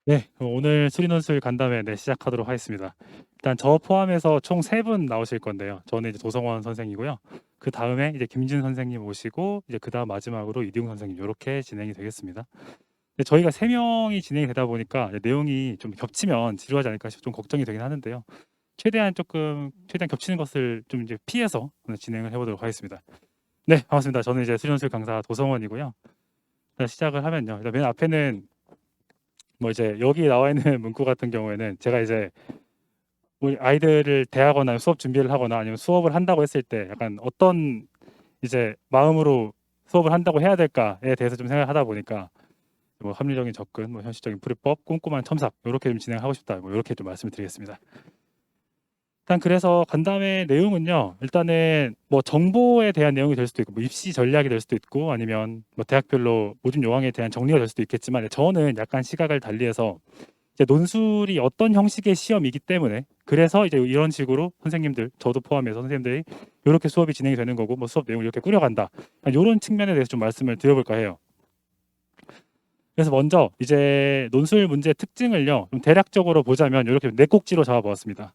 네, 오늘 수리논술 간담회 시작하도록 하겠습니다. 일단 저 포함해서 총 3분 나오실 건데요. 저는 이제 도성원 선생이고요. 그 다음에 이제 김진 선생님 오시고 이제 그 다음 마지막으로 이디웅 선생님 이렇게 진행이 되겠습니다. 근데 저희가 3명이 진행이 되다 보니까 이제 내용이 좀 겹치면 지루하지 않을까 싶어 좀 걱정이 되긴 하는데요. 최대한 겹치는 것을 좀 이제 피해서 오늘 진행을 해보도록 하겠습니다. 네, 반갑습니다. 저는 이제 수리논술 강사 도성원이고요. 일단 시작을 하면요. 일단 맨 앞에는 뭐 이제 여기 나와 있는 문구 같은 경우에는 제가 이제 우리 아이들을 대하거나 수업 준비를 하거나 아니면 수업을 한다고 했을 때 약간 어떤 이제 마음으로 수업을 한다고 해야 될까에 대해서 좀 생각하다 보니까 뭐 합리적인 접근, 뭐 현실적인 풀이법, 꼼꼼한 첨삭 이렇게 좀 진행하고 싶다. 뭐 이렇게 좀 말씀을 드리겠습니다. 일단 그래서 간담회 내용은요. 일단은 뭐 정보에 대한 내용이 될 수도 있고 뭐 입시 전략이 될 수도 있고 아니면 뭐 대학별로 모집 요강에 대한 정리가 될 수도 있겠지만 저는 약간 시각을 달리해서 이제 논술이 어떤 형식의 시험이기 때문에 그래서 이제 이런 식으로 선생님들 저도 포함해서 선생님들이 이렇게 수업이 진행이 되는 거고 뭐 수업 내용을 이렇게 꾸려간다 이런 측면에 대해서 좀 말씀을 드려볼까 해요. 그래서 먼저 이제 논술 문제 특징을요 좀 대략적으로 보자면 이렇게 네 꼭지로 잡아보았습니다.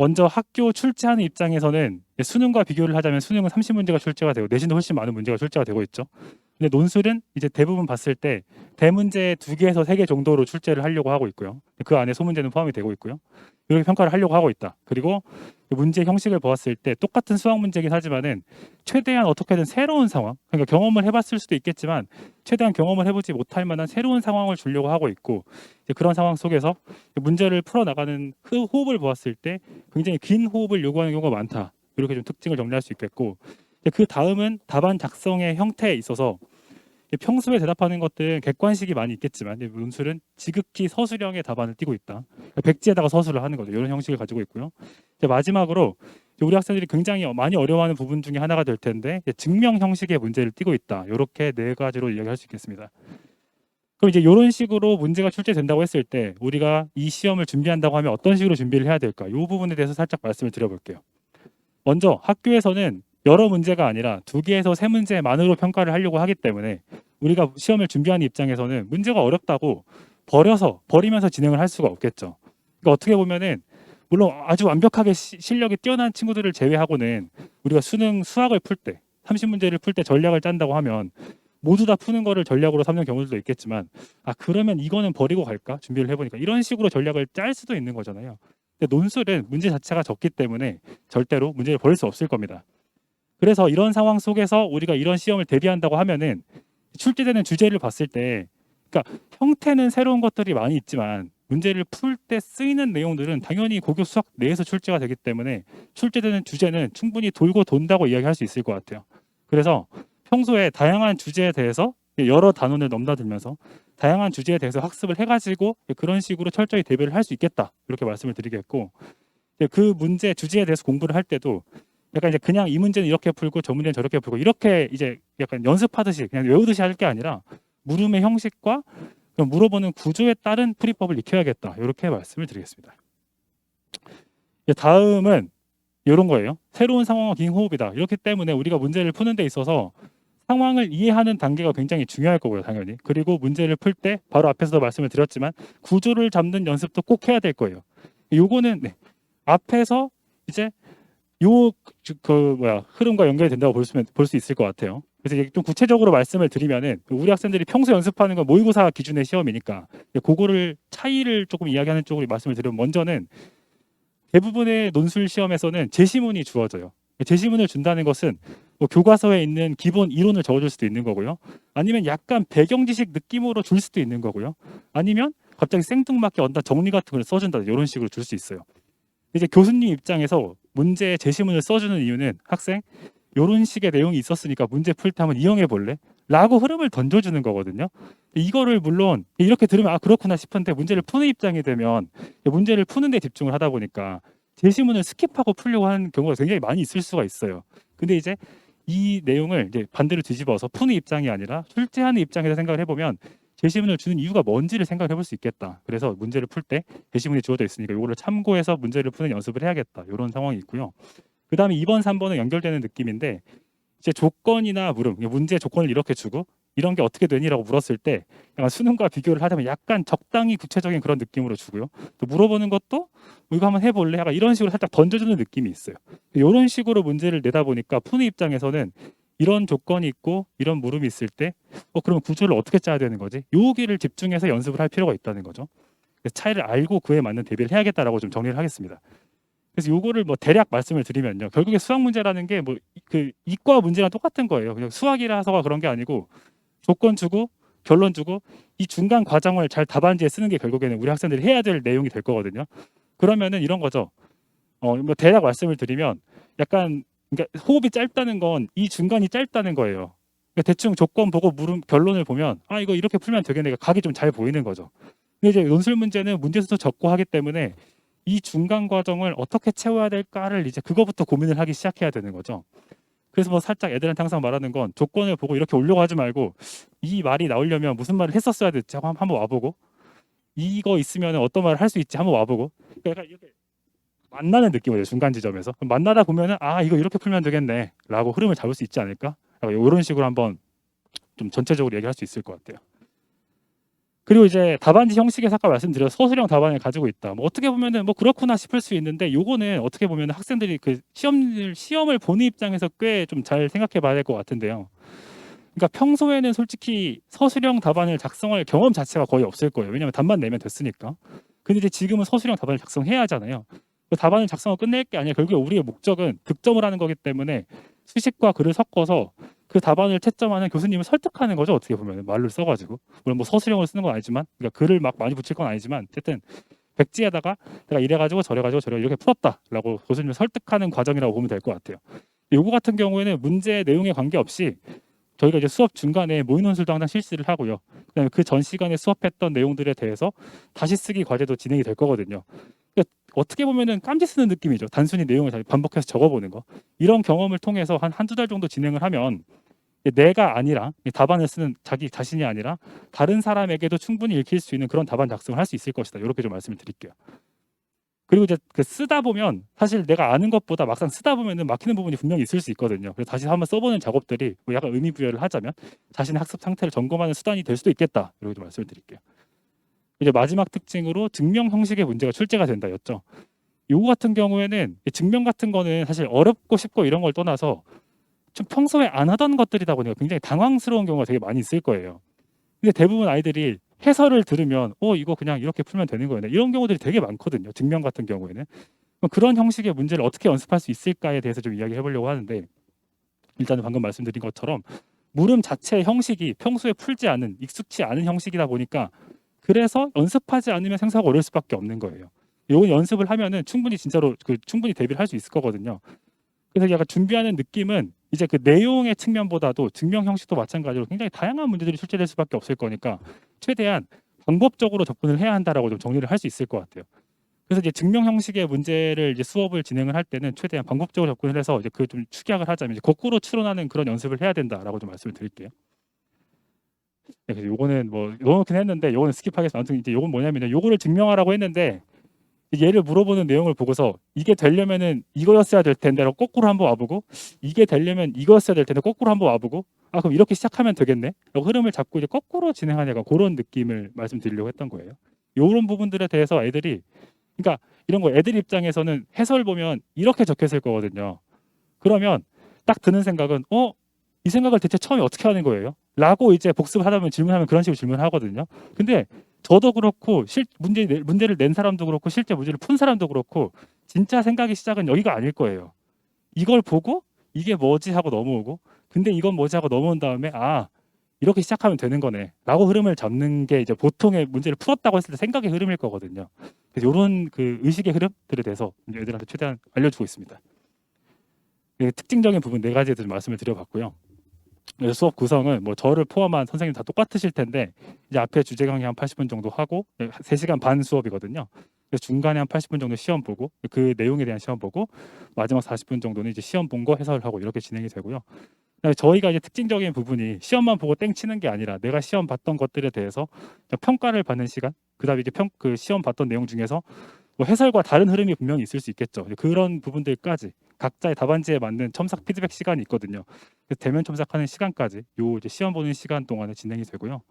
먼저 학교 출제하는 입장에서는 수능과 비교를 하자면 수능은 30문제가 출제가 되고 내신도 훨씬 많은 문제가 출제가 되고 있죠. 근데 논술은 이제 대부분 봤을 때 대문제 2개에서 3개 정도로 출제를 하려고 하고 있고요. 그 안에 소문제는 포함이 되고 있고요. 이렇게 평가를 하려고 하고 있다. 그리고 문제 형식을 보았을 때 똑같은 수학 문제긴 하지만은 최대한 어떻게든 새로운 상황, 그러니까 경험을 해봤을 수도 있겠지만 최대한 경험을 해보지 못할 만한 새로운 상황을 주려고 하고 있고 그런 상황 속에서 문제를 풀어나가는 호흡을 보았을 때 굉장히 긴 호흡을 요구하는 경우가 많다. 이렇게 좀 특징을 정리할 수 있겠고 그 다음은 답안 작성의 형태에 있어서 평소에 대답하는 것들은 객관식이 많이 있겠지만 논술은 지극히 서술형의 답안을 띠고 있다. 백지에다가 서술을 하는 거죠. 이런 형식을 가지고 있고요. 마지막으로 우리 학생들이 굉장히 많이 어려워하는 부분 중에 하나가 될 텐데 증명 형식의 문제를 띠고 있다. 이렇게 네 가지로 이야기할 수 있겠습니다. 그럼 이제 이런 식으로 문제가 출제된다고 했을 때 우리가 이 시험을 준비한다고 하면 어떤 식으로 준비를 해야 될까? 이 부분에 대해서 살짝 말씀을 드려볼게요. 먼저 학교에서는 여러 문제가 아니라 2개에서 3문제만으로 평가를 하려고 하기 때문에 우리가 시험을 준비하는 입장에서는 문제가 어렵다고 버리면서 진행을 할 수가 없겠죠. 그러니까 어떻게 보면은 물론 아주 완벽하게 실력이 뛰어난 친구들을 제외하고는 우리가 수학을 풀 때 30문제를 풀 때 전략을 짠다고 하면 모두 다 푸는 거를 전략으로 삼는 경우들도 있겠지만 그러면 이거는 버리고 갈까 준비를 해보니까 이런 식으로 전략을 짤 수도 있는 거잖아요. 근데 논술은 문제 자체가 적기 때문에 절대로 문제를 버릴 수 없을 겁니다. 그래서 이런 상황 속에서 우리가 이런 시험을 대비한다고 하면은 출제되는 주제를 봤을 때 그러니까 형태는 새로운 것들이 많이 있지만 문제를 풀 때 쓰이는 내용들은 당연히 고교 수학 내에서 출제가 되기 때문에 출제되는 주제는 충분히 돌고 돈다고 이야기할 수 있을 것 같아요. 그래서 평소에 다양한 주제에 대해서 여러 단원을 넘나들면서 다양한 주제에 대해서 학습을 해가지고 그런 식으로 철저히 대비를 할 수 있겠다 이렇게 말씀을 드리겠고 그 문제 주제에 대해서 공부를 할 때도 약간 이제 그냥 이 문제는 이렇게 풀고 저 문제는 저렇게 풀고 이렇게 이제 약간 연습하듯이 그냥 외우듯이 할 게 아니라 물음의 형식과 물어보는 구조에 따른 풀이법을 익혀야겠다 이렇게 말씀을 드리겠습니다. 다음은 이런 거예요. 새로운 상황과 긴 호흡이다. 이렇기 때문에 우리가 문제를 푸는 데 있어서 상황을 이해하는 단계가 굉장히 중요할 거고요, 당연히. 그리고 문제를 풀 때 바로 앞에서도 말씀을 드렸지만 구조를 잡는 연습도 꼭 해야 될 거예요. 요거는 앞에서 이제 흐름과 연결이 된다고 볼 수 있을 것 같아요. 그래서 이제 좀 구체적으로 말씀을 드리면은 우리 학생들이 평소 연습하는 건 모의고사 기준의 시험이니까 그거를 차이를 조금 이야기하는 쪽으로 말씀을 드리면 먼저는 대부분의 논술 시험에서는 제시문이 주어져요. 제시문을 준다는 것은 뭐 교과서에 있는 기본 이론을 적어줄 수도 있는 거고요. 아니면 약간 배경 지식 느낌으로 줄 수도 있는 거고요. 아니면 갑자기 생뚱맞게 어떤 정리 같은 걸 써준다 이런 식으로 줄 수 있어요. 이제 교수님 입장에서 문제 제시문을 써주는 이유는 학생 이런 식의 내용이 있었으니까 문제 풀 때 한번 이용해 볼래? 라고 흐름을 던져주는 거거든요. 이거를 물론 이렇게 들으면 그렇구나 싶은데 문제를 푸는 입장이 되면 문제를 푸는 데 집중을 하다 보니까 제시문을 스킵하고 풀려고 하는 경우가 굉장히 많이 있을 수가 있어요. 근데 이제 이 내용을 이제 반대로 뒤집어서 푸는 입장이 아니라 출제하는 입장에서 생각을 해보면 제시문을 주는 이유가 뭔지를 생각해 볼 수 있겠다. 그래서 문제를 풀 때 제시문이 주어져 있으니까 이거를 참고해서 문제를 푸는 연습을 해야겠다. 이런 상황이 있고요. 그 다음에 2번, 3번은 연결되는 느낌인데 이제 조건이나 물음, 문제 조건을 이렇게 주고 이런 게 어떻게 되니?라고 물었을 때 약간 수능과 비교를 하자면 약간 적당히 구체적인 그런 느낌으로 주고요. 또 물어보는 것도 뭐 이거 한번 해볼래? 약간 이런 식으로 살짝 던져주는 느낌이 있어요. 이런 식으로 문제를 내다 보니까 푸는 입장에서는 이런 조건이 있고 이런 물음이 있을 때 그럼 구조를 어떻게 짜야 되는 거지? 여기를 집중해서 연습을 할 필요가 있다는 거죠. 그래서 차이를 알고 그에 맞는 대비를 해야겠다라고 좀 정리를 하겠습니다. 그래서 요거를 뭐 대략 말씀을 드리면요. 결국에 수학 문제라는 게 뭐 그 이과 문제랑 똑같은 거예요. 그냥 수학이라서가 그런 게 아니고 조건 주고 결론 주고 이 중간 과정을 잘 답안지에 쓰는 게 결국에는 우리 학생들이 해야 될 내용이 될 거거든요. 그러면은 이런 거죠. 뭐 대략 말씀을 드리면 약간 그러니까 호흡이 짧다는 건 이 중간이 짧다는 거예요. 그러니까 대충 조건 보고 물음 결론을 보면 아 이거 이렇게 풀면 되겠네. 각이 좀 잘 보이는 거죠. 근데 이제 논술 문제는 문제수도 적고 하기 때문에 이 중간 과정을 어떻게 채워야 될까를 이제 그거부터 고민을 하기 시작해야 되는 거죠. 그래서 뭐 살짝 애들한테 항상 말하는 건 조건을 보고 이렇게 올려고 하지 말고 이 말이 나오려면 무슨 말을 했었어야 됐지 한번 와보고 이거 있으면 어떤 말을 할 수 있지 한번 와보고 그러니까 이렇게 만나는 느낌이에요. 중간 지점에서 만나다 보면은 아 이거 이렇게 풀면 되겠네라고 흐름을 잡을 수 있지 않을까? 이런 식으로 한번 좀 전체적으로 얘기할 수 있을 것 같아요. 그리고 이제 답안지 형식에서 아까 말씀드린 서술형 답안을 가지고 있다. 뭐 어떻게 보면은 뭐 그렇구나 싶을 수 있는데 요거는 어떻게 보면 학생들이 그 시험을 보는 입장에서 꽤 좀 잘 생각해 봐야 될 것 같은데요. 그러니까 평소에는 솔직히 서술형 답안을 작성할 경험 자체가 거의 없을 거예요. 왜냐하면 답만 내면 됐으니까. 근데 이제 지금은 서술형 답안을 작성해야 하잖아요. 그 답안을 작성하고 끝낼 게 아니라 결국에 우리의 목적은 득점을 하는 거기 때문에 수식과 글을 섞어서 그 답안을 채점하는 교수님을 설득하는 거죠. 어떻게 보면 말을 써가지고 물론 뭐 서술형을 쓰는 건 아니지만 그러니까 글을 막 많이 붙일 건 아니지만 어쨌든 백지에다가 내가 이래가지고 저래가지고 이렇게 풀었다라고 교수님을 설득하는 과정이라고 보면 될 것 같아요. 요거 같은 경우에는 문제 내용에 관계없이 저희가 이제 수업 중간에 모의 논술도 항상 실시를 하고요. 그다음에 그 전 시간에 수업했던 내용들에 대해서 다시 쓰기 과제도 진행이 될 거거든요. 그러니까 어떻게 보면은 깜지 쓰는 느낌이죠. 단순히 내용을 반복해서 적어보는 거. 이런 경험을 통해서 한두 달 정도 진행을 하면 내가 아니라 답안을 쓰는 자기 자신이 아니라 다른 사람에게도 충분히 읽힐 수 있는 그런 답안 작성을 할 수 있을 것이다. 이렇게 좀 말씀을 드릴게요. 그리고 이제 그 쓰다 보면 사실 내가 아는 것보다 막상 쓰다 보면은 막히는 부분이 분명히 있을 수 있거든요. 그래서 다시 한번 써보는 작업들이 뭐 약간 의미 부여를 하자면 자신의 학습 상태를 점검하는 수단이 될 수도 있겠다. 이렇게 좀 말씀을 드릴게요. 이제 마지막 특징으로 증명 형식의 문제가 출제가 된다였죠. 요거 같은 경우에는 증명 같은 거는 사실 어렵고 쉽고 이런 걸 떠나서 좀 평소에 안 하던 것들이다 보니까 굉장히 당황스러운 경우가 되게 많이 있을 거예요. 근데 대부분 아이들이 해설을 들으면 이거 그냥 이렇게 풀면 되는 거예요. 이런 경우들이 되게 많거든요. 증명 같은 경우에는. 그럼 그런 형식의 문제를 어떻게 연습할 수 있을까에 대해서 좀 이야기해 보려고 하는데 일단은 방금 말씀드린 것처럼 물음 자체의 형식이 평소에 풀지 않은 익숙치 않은 형식이다 보니까 그래서 연습하지 않으면 생사가 어려울 수밖에 없는 거예요. 요건 연습을 하면은 충분히 진짜로 충분히 대비를 할 수 있을 거거든요. 그래서 약간 준비하는 느낌은 이제 그 내용의 측면보다도 증명 형식도 마찬가지로 굉장히 다양한 문제들이 출제될 수밖에 없을 거니까 최대한 방법적으로 접근을 해야 한다라고 좀 정리를 할 수 있을 것 같아요. 그래서 이제 증명 형식의 문제를 이제 수업을 진행을 할 때는 최대한 방법적으로 접근을 해서 이제 그 좀 축약을 하자면 이제 거꾸로 추론하는 그런 연습을 해야 된다라고 좀 말씀을 드릴게요. 네, 그래서 요거는 뭐 넣어놓긴 했는데 요거는 스킵하겠습니다. 아무튼 이제 요건 뭐냐면요. 요거를 증명하라고 했는데 얘를 물어보는 내용을 보고서 이게 되려면은 이거였어야 될 텐데라고 거꾸로 한번 와보고 이게 되려면 이거였어야 될 텐데 거꾸로 한번 와보고 아 그럼 이렇게 시작하면 되겠네 라고 흐름을 잡고 이제 거꾸로 진행하는 약간 그런 느낌을 말씀드리려고 했던 거예요. 요런 부분들에 대해서 애들이 그러니까 이런 거 애들 입장에서는 해설 보면 이렇게 적혀 있을 거거든요. 그러면 딱 드는 생각은 이 생각을 대체 처음에 어떻게 하는 거예요? 라고 이제 복습을 하다 보면 질문하면 그런 식으로 질문하거든요. 근데 저도 그렇고 문제를 낸 사람도 그렇고 실제 문제를 푼 사람도 그렇고 진짜 생각의 시작은 여기가 아닐 거예요. 이걸 보고 이게 뭐지 하고 넘어오고 근데 이건 뭐지 하고 넘어온 다음에 이렇게 시작하면 되는 거네 라고 흐름을 잡는 게 이제 보통의 문제를 풀었다고 했을 때 생각의 흐름일 거거든요. 그래서 이런 그 의식의 흐름들에 대해서 애들한테 최대한 알려주고 있습니다. 특징적인 부분 네 가지에 대해서 말씀을 드려봤고요. 수업 구성은 뭐 저를 포함한 선생님 다 똑같으실 텐데 이제 앞에 주제 강의 한 80분 정도 하고 3시간 반 수업이거든요. 그래서 중간에 한 80분 정도 시험 보고 그 내용에 대한 시험 보고 마지막 40분 정도는 이제 시험 본 거 해설을 하고 이렇게 진행이 되고요. 그다음에 저희가 이제 특징적인 부분이 시험만 보고 땡 치는 게 아니라 내가 시험 봤던 것들에 대해서 평가를 받는 시간, 그다음에 이제 그 시험 봤던 내용 중에서 뭐 해설과 다른 흐름이 분명히 있을 수 있겠죠. 그런 부분들까지 각자의 답안지에 맞는 첨삭 피드백 시간이 있거든요. 그래서 대면 첨삭하는 시간까지 요 이제 시험 보는 시간 동안에 진행이 되고요.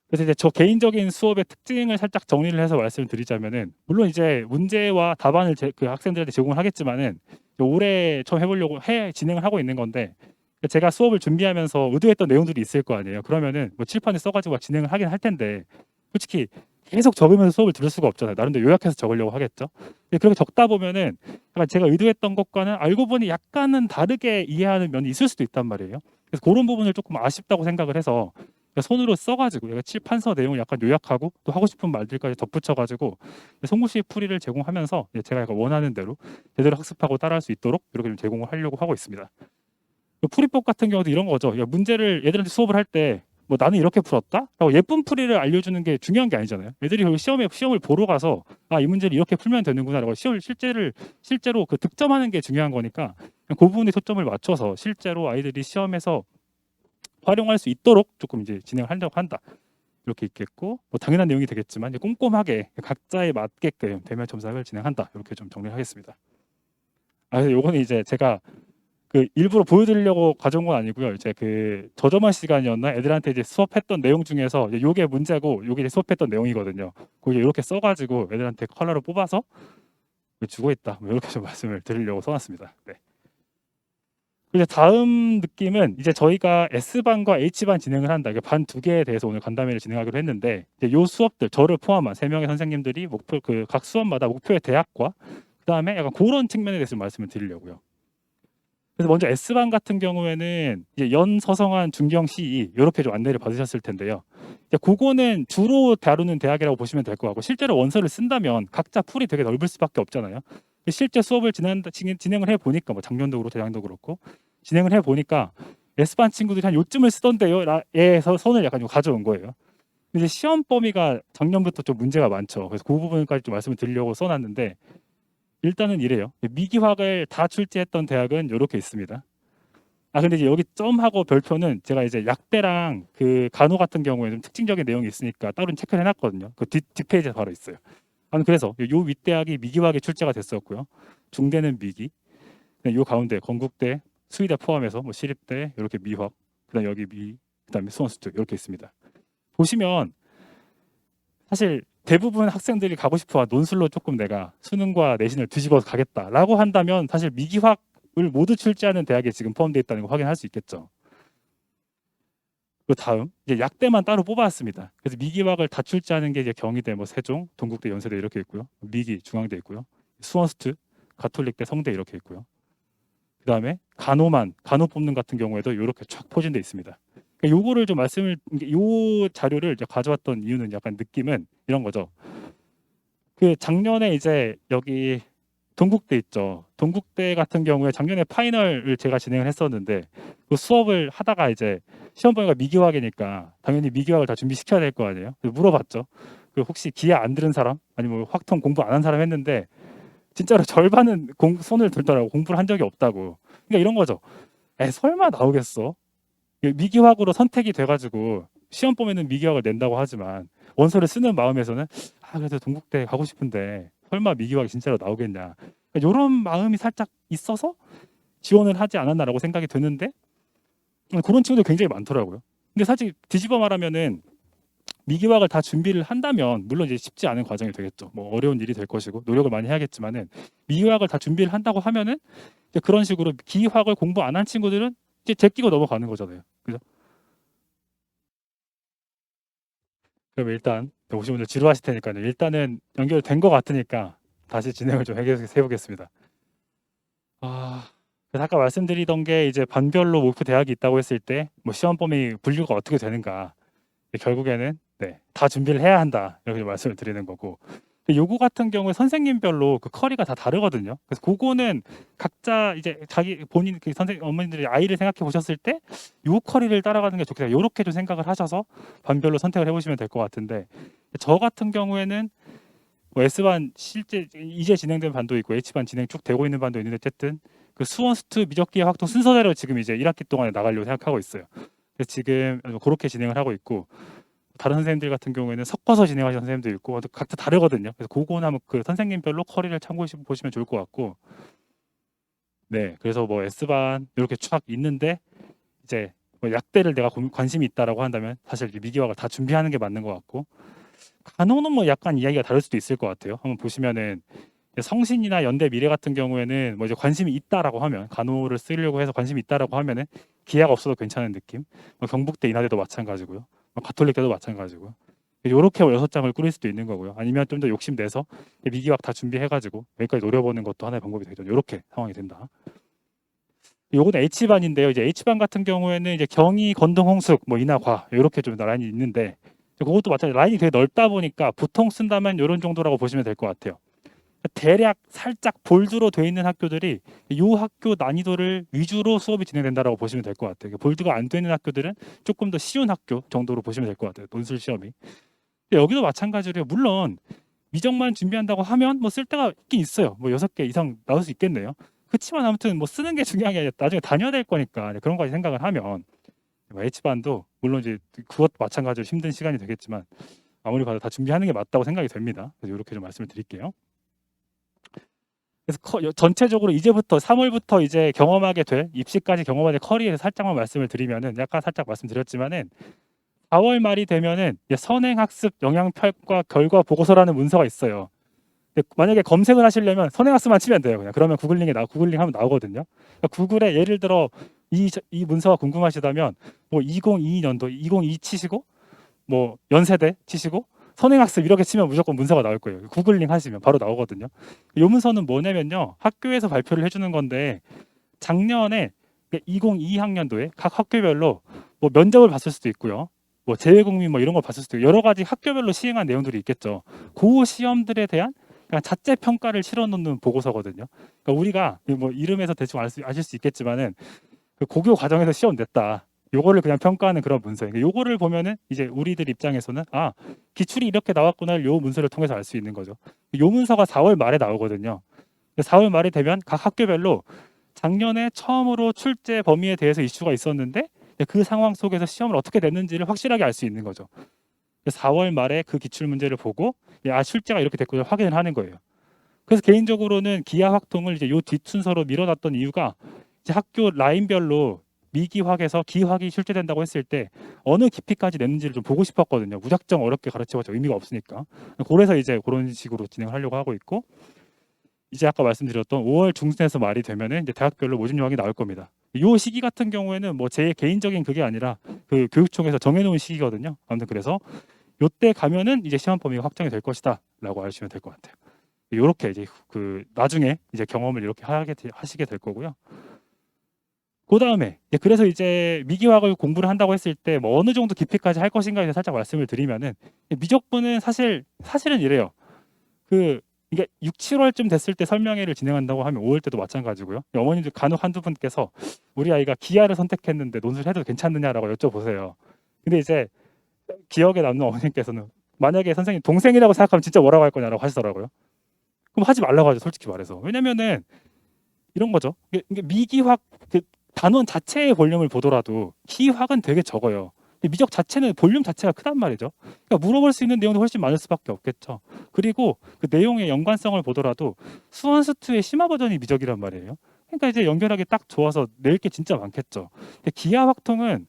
그래서 이제 저 개인적인 수업의 특징을 살짝 정리를 해서 말씀을 드리자면은, 물론 이제 문제와 답안을 그 학생들한테 제공을 하겠지만은 올해 처음 해보려고 진행을 하고 있는 건데, 제가 수업을 준비하면서 의도했던 내용들이 있을 거 아니에요. 그러면은 뭐 칠판에 써가지고 진행을 하긴 할 텐데, 솔직히 계속 적으면서 수업을 들을 수가 없잖아요. 나름대로 요약해서 적으려고 하겠죠. 근데 그렇게 적다 보면은 약간 제가 의도했던 것과는 알고 보니 약간은 다르게 이해하는 면이 있을 수도 있단 말이에요. 그래서 그런 부분을 조금 아쉽다고 생각을 해서 손으로 써가지고 얘가 칠판서 내용을 약간 요약하고 또 하고 싶은 말들까지 덧붙여가지고 송구식 풀이를 제공하면서 제가 약간 원하는 대로 제대로 학습하고 따라할 수 있도록 이렇게 좀 제공을 하려고 하고 있습니다. 풀이법 같은 경우도 이런 거죠. 문제를 얘들한테 수업을 할 때 뭐 나는 이렇게 풀었다? 라고 예쁜 풀이를 알려주는 게 중요한 게 아니잖아요. 애들이 결국 시험을 보러 가서 이 문제를 이렇게 풀면 되는구나 라고 실제로 그 득점하는 게 중요한 거니까 그 부분에 초점을 맞춰서 실제로 아이들이 시험에서 활용할 수 있도록 조금 이제 진행을 하려고 한다. 이렇게 있겠고, 뭐 당연한 내용이 되겠지만 이제 꼼꼼하게 각자에 맞게끔 대면 첨삭을 진행한다. 이렇게 좀 정리하겠습니다. 그래서 요거는 이제 제가 그 일부러 보여드리려고 가져온 건 아니고요. 이제 그 저저번 시간이었나 애들한테 이제 수업했던 내용 중에서 이제 요게 문제고 요게 이제 수업했던 내용이거든요. 그거 이렇게 써가지고 애들한테 컬러를 뽑아서 주고 있다. 뭐 이렇게 좀 말씀을 드리려고 써놨습니다. 네. 이제 다음 느낌은 이제 저희가 S반과 H반 진행을 한다. 반 두 개에 대해서 오늘 간담회를 진행하기로 했는데, 이제 요 수업들 저를 포함한 세 명의 선생님들이 목표 그 각 수업마다 목표의 대학과 그다음에 약간 그런 측면에 대해서 말씀을 드리려고요. 그래서 먼저 S반 같은 경우에는 이제 연서성한 중경 CE 이렇게 좀 안내를 받으셨을 텐데요. 이제 그거는 주로 다루는 대학이라고 보시면 될 것 같고, 실제로 원서를 쓴다면 각자 풀이 되게 넓을 수밖에 없잖아요. 실제 수업을 진행을 해 보니까 뭐 작년도 그렇고 재작년도 그렇고 진행을 해 보니까 S반 친구들이 한 요쯤을 쓰던데요. 에서 선을 약간 좀 가져온 거예요. 근데 시험 범위가 작년부터 좀 문제가 많죠. 그래서 그 부분까지 좀 말씀을 드리려고 써놨는데, 일단은 이래요. 미기학을 다 출제했던 대학은 이렇게 있습니다. 근데 이제 여기 점하고 별표는 제가 이제 약대랑 그 간호 같은 경우에 좀 특징적인 내용이 있으니까 따로 체크를 해놨거든요. 그 뒷페이지에 바로 있어요. 그래서 요 윗대학이 미기학에 출제가 됐었고요. 중대는 미기, 요 가운데 건국대, 수의대 포함해서 뭐 시립대 이렇게 미화, 그다음 여기 그다음에 수원수특 이렇게 있습니다. 보시면 사실 대부분 학생들이 가고 싶어 논술로 조금 내가 수능과 내신을 뒤집어서 가겠다라고 한다면 사실 미기학을 모두 출제하는 대학에 지금 포함되어 있다는 거 확인할 수 있겠죠. 그 다음 이제 약대만 따로 뽑아왔습니다. 그래서 미기학을 다 출제하는 게 이제 경희대, 뭐 세종, 동국대, 연세대 이렇게 있고요. 미기, 중앙대 있고요. 수원스트, 가톨릭대, 성대 이렇게 있고요. 그 다음에 간호 뽑는 같은 경우에도 이렇게 쫙 포진돼 있습니다. 그러니까 요거를 좀 요 자료를 이제 가져왔던 이유는 약간 느낌은 이런 거죠. 그 작년에 이제 여기 동국대 있죠. 동국대 같은 경우에 작년에 파이널을 제가 진행을 했었는데, 그 수업을 하다가 이제 시험 범위가 미기학이니까 당연히 미기학을 다 준비시켜야 될 거 아니에요. 그래서 물어봤죠. 그 혹시 기회 안 들은 사람, 아니면 확통 공부 안 한 사람 했는데 진짜로 절반은 손을 들더라고. 공부를 한 적이 없다고. 그러니까 이런 거죠. 설마 나오겠어? 미기학으로 선택이 돼가지고 시험 범위는 미기학을 낸다고 하지만 원서를 쓰는 마음에서는 그래도 동국대 가고 싶은데 설마 미기학이 진짜로 나오겠냐, 그러니까 이런 마음이 살짝 있어서 지원을 하지 않았나라고 생각이 드는데, 그런 친구들 굉장히 많더라고요. 근데 사실 뒤집어 말하면은 미기학을 다 준비를 한다면 물론 이제 쉽지 않은 과정이 되겠죠. 뭐 어려운 일이 될 것이고 노력을 많이 해야겠지만은, 미기학을 다 준비를 한다고 하면은 이제 그런 식으로 기학을 공부 안 한 친구들은 이제 제끼고 넘어가는 거잖아요. 그죠? 그럼 일단 오신 분들 지루하실 테니까요. 일단은 연결된 것 같으니까 다시 진행을 좀 해보겠습니다. 그래서 아까 말씀드리던 게 이제 반별로 목표 대학이 있다고 했을 때 뭐 시험 범위 분류가 어떻게 되는가, 결국에는 다 준비를 해야 한다 이렇게 말씀을 드리는 거고, 요거 같은 경우에 선생님별로 그 커리가 다 다르거든요. 그래서 그거는 각자 이제 자기 본인 그 선생님 어머니들이 아이를 생각해 보셨을 때 요 커리를 따라가는 게 좋겠다 이렇게 좀 생각을 하셔서 반별로 선택을 해보시면 될 것 같은데, 저 같은 경우에는 뭐 S반 실제 이제 진행된 반도 있고 H반 진행 쭉 되고 있는 반도 있는데, 어쨌든 그 수원스투 미적기의 확통 순서대로 지금 이제 1학기 동안에 나가려고 생각하고 있어요. 그래서 지금 그렇게 진행을 하고 있고, 다른 선생님들 같은 경우에는 섞어서 진행하시는 선생님도 있고 각자 다르거든요. 그래서 그거는 한번 그 선생님별로 커리를 참고해 보시면 좋을 것 같고, 네, 그래서 뭐 S반 이렇게 쫙 있는데 이제 뭐 약대를 내가 관심이 있다라고 한다면 사실 이제 미기학을 다 준비하는 게 맞는 것 같고, 간호는 뭐 약간 이야기가 다를 수도 있을 것 같아요. 한번 보시면은 성신이나 연대 미래 같은 경우에는 뭐 이제 관심이 있다라고 하면, 간호를 쓰려고 해서 관심이 있다라고 하면은 기약 없어도 괜찮은 느낌. 뭐 경북대 인하대도 마찬가지고요. 뭐 가톨릭대도 마찬가지고요. 요렇게 6장을 꾸릴 수도 있는 거고요. 아니면 좀 더 욕심내서 미기학 다 준비해가지고 여기까지 노려보는 것도 하나의 방법이 되죠. 요렇게 상황이 된다. 요거는 H반인데요. 이제 H반 같은 경우에는 이제 경희, 건동, 홍숙, 뭐 인하과 이렇게 좀 라인이 있는데, 그것도 마찬가지 라인이 되게 넓다 보니까 보통 쓴다면 이런 정도라고 보시면 될 것 같아요. 대략 살짝 볼드로 돼 있는 학교들이 이 학교 난이도를 위주로 수업이 진행된다라고 보시면 될 것 같아요. 볼드가 안 되는 학교들은 조금 더 쉬운 학교 정도로 보시면 될 것 같아요. 논술 시험이. 근데 여기도 마찬가지로 물론 미적만 준비한다고 하면 뭐 쓸 데가 있긴 있어요. 뭐 6개 이상 나올 수 있겠네요. 그렇지만 아무튼 뭐 쓰는 게 중요한 게 아니라 나중에 다녀야 될 거니까 그런 거까지 생각을 하면 뭐 H반도 물론 이제 그것도 마찬가지로 힘든 시간이 되겠지만 아무리 봐도 다 준비하는 게 맞다고 생각이 됩니다. 그래서 이렇게 좀 말씀을 드릴게요. 그래서 전체적으로 이제부터 3월부터 이제 경험하게 될, 입시까지 경험하게 될 커리어에 살짝만 말씀을 드리면은, 약간 살짝 말씀드렸지만은 4월 말이 되면은 선행학습 영향평가 결과 보고서라는 문서가 있어요. 근데 만약에 검색을 하시려면 선행학습만 치면 돼요. 그냥 그러면 구글링 하면 나오거든요. 그러니까 구글에 예를 들어 이 문서가 궁금하시다면 뭐 2022년도 2022 치시고 뭐 연세대 치시고 선행학습 이렇게 치면 무조건 문서가 나올 거예요. 구글링 하시면 바로 나오거든요. 이 문서는 뭐냐면요, 학교에서 발표를 해주는 건데 작년에 2022학년도에 각 학교별로 뭐 면접을 봤을 수도 있고요, 뭐 재외국민 뭐 이런 걸 봤을 수도 있고, 여러 가지 학교별로 시행한 내용들이 있겠죠. 그 시험들에 대한 그냥 자체 평가를 실어놓는 보고서거든요. 그러니까 우리가 뭐 이름에서 대충 아실 수 있겠지만은 그 고교 과정에서 시험 냈다, 요거를 그냥 평가하는 그런 문서예요. 요거를 보면은 이제 우리들 입장에서는 아, 기출이 이렇게 나왔구나, 요 문서를 통해서 알 수 있는 거죠. 요 문서가 4월 말에 나오거든요. 4월 말이 되면 각 학교별로 작년에 처음으로 출제 범위에 대해서 이슈가 있었는데 그 상황 속에서 시험을 어떻게 냈는지를 확실하게 알 수 있는 거죠. 4월 말에 그 기출 문제를 보고 아, 출제가 이렇게 됐구나 확인을 하는 거예요. 그래서 개인적으로는 기하 확통을 이제 요 뒷순서로 밀어놨던 이유가, 이제 학교 라인별로 미기학에서 기학이 출제된다고 했을 때 어느 깊이까지 냈는지를 좀 보고 싶었거든요. 무작정 어렵게 가르쳐봤자 의미가 없으니까. 그래서 이제 그런 식으로 진행을 하려고 하고 있고, 이제 아까 말씀드렸던 5월 중순에서 말이 되면은 이제 대학별로 모집 요항이 나올 겁니다. 요 시기 같은 경우에는 뭐 제 개인적인 그게 아니라 그 교육청에서 정해놓은 시기거든요. 아무튼 그래서 요때 가면은 이제 시험 범위가 확정이 될 것이다라고 아시면 될 것 같아요. 요렇게 이제 그 나중에 이제 경험을 이렇게 하시게 될 거고요. 그 다음에 그래서 이제 미기학을 공부를 한다고 했을 때 뭐 어느 정도 깊이까지 할 것인가에 살짝 말씀을 드리면은, 미적분은 사실은 이래요. 그 이게 6, 7월쯤 됐을 때 설명회를 진행한다고 하면 5월 때도 마찬가지고요. 어머님들 간혹 한두 분께서 우리 아이가 기하를 선택했는데 논술해도 괜찮느냐라고 여쭤보세요. 근데 이제 기억에 남는 어머님께서는 만약에 선생님 동생이라고 생각하면 진짜 뭐라고 할 거냐라고 하시더라고요. 그럼 하지 말라고 하죠, 솔직히 말해서. 왜냐면은 이런 거죠. 이게 미기학 그 단원 자체의 볼륨을 보더라도 기학은 되게 적어요. 근데 미적 자체는 볼륨 자체가 크단 말이죠. 그러니까 물어볼 수 있는 내용도 훨씬 많을 수밖에 없겠죠. 그리고 그 내용의 연관성을 보더라도 수원수투의 심화 버전이 미적이란 말이에요. 그러니까 이제 연결하기 딱 좋아서 낼 게 진짜 많겠죠. 근데 기하 확통은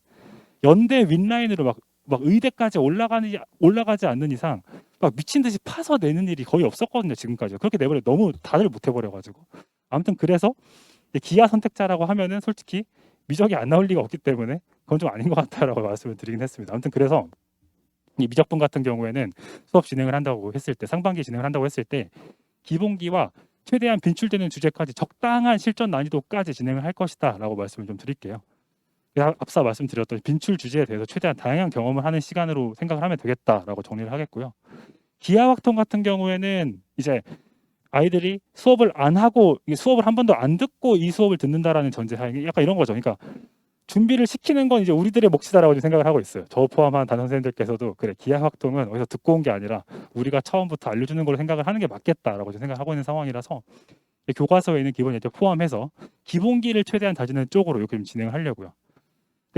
연대 윗라인으로 막 의대까지 올라가지 않는 이상 막 미친 듯이 파서 내는 일이 거의 없었거든요, 지금까지. 그렇게 내버려 너무 다들 못 해버려가지고. 아무튼 그래서 기하 선택자라고 하면은 솔직히 미적이 안 나올 리가 없기 때문에 그건 좀 아닌 것 같다라고 말씀을 드리긴 했습니다. 아무튼 그래서 이 미적분 같은 경우에는 수업 진행을 한다고 했을 때, 상반기 진행을 한다고 했을 때 기본기와 최대한 빈출되는 주제까지 적당한 실전 난이도까지 진행을 할 것이다라고 말씀을 좀 드릴게요. 앞서 말씀드렸던 빈출 주제에 대해서 최대한 다양한 경험을 하는 시간으로 생각을 하면 되겠다라고 정리를 하겠고요. 기하 확통 같은 경우에는 이제 아이들이 수업을 안 하고 수업을 한 번도 안 듣고 이 수업을 듣는다라는 전제하에 약간 이런 거죠. 그러니까 준비를 시키는 건 이제 우리들의 몫이다라고 생각을 하고 있어요. 저 포함한 단원 선생님들께서도 그래, 기하 확통은 어디서 듣고 온 게 아니라 우리가 처음부터 알려주는 걸로 생각을 하는 게 맞겠다라고 생각하고 있는 상황이라서 교과서에 있는 기본 예제 포함해서 기본기를 최대한 다지는 쪽으로 이렇게 좀 진행을 하려고요.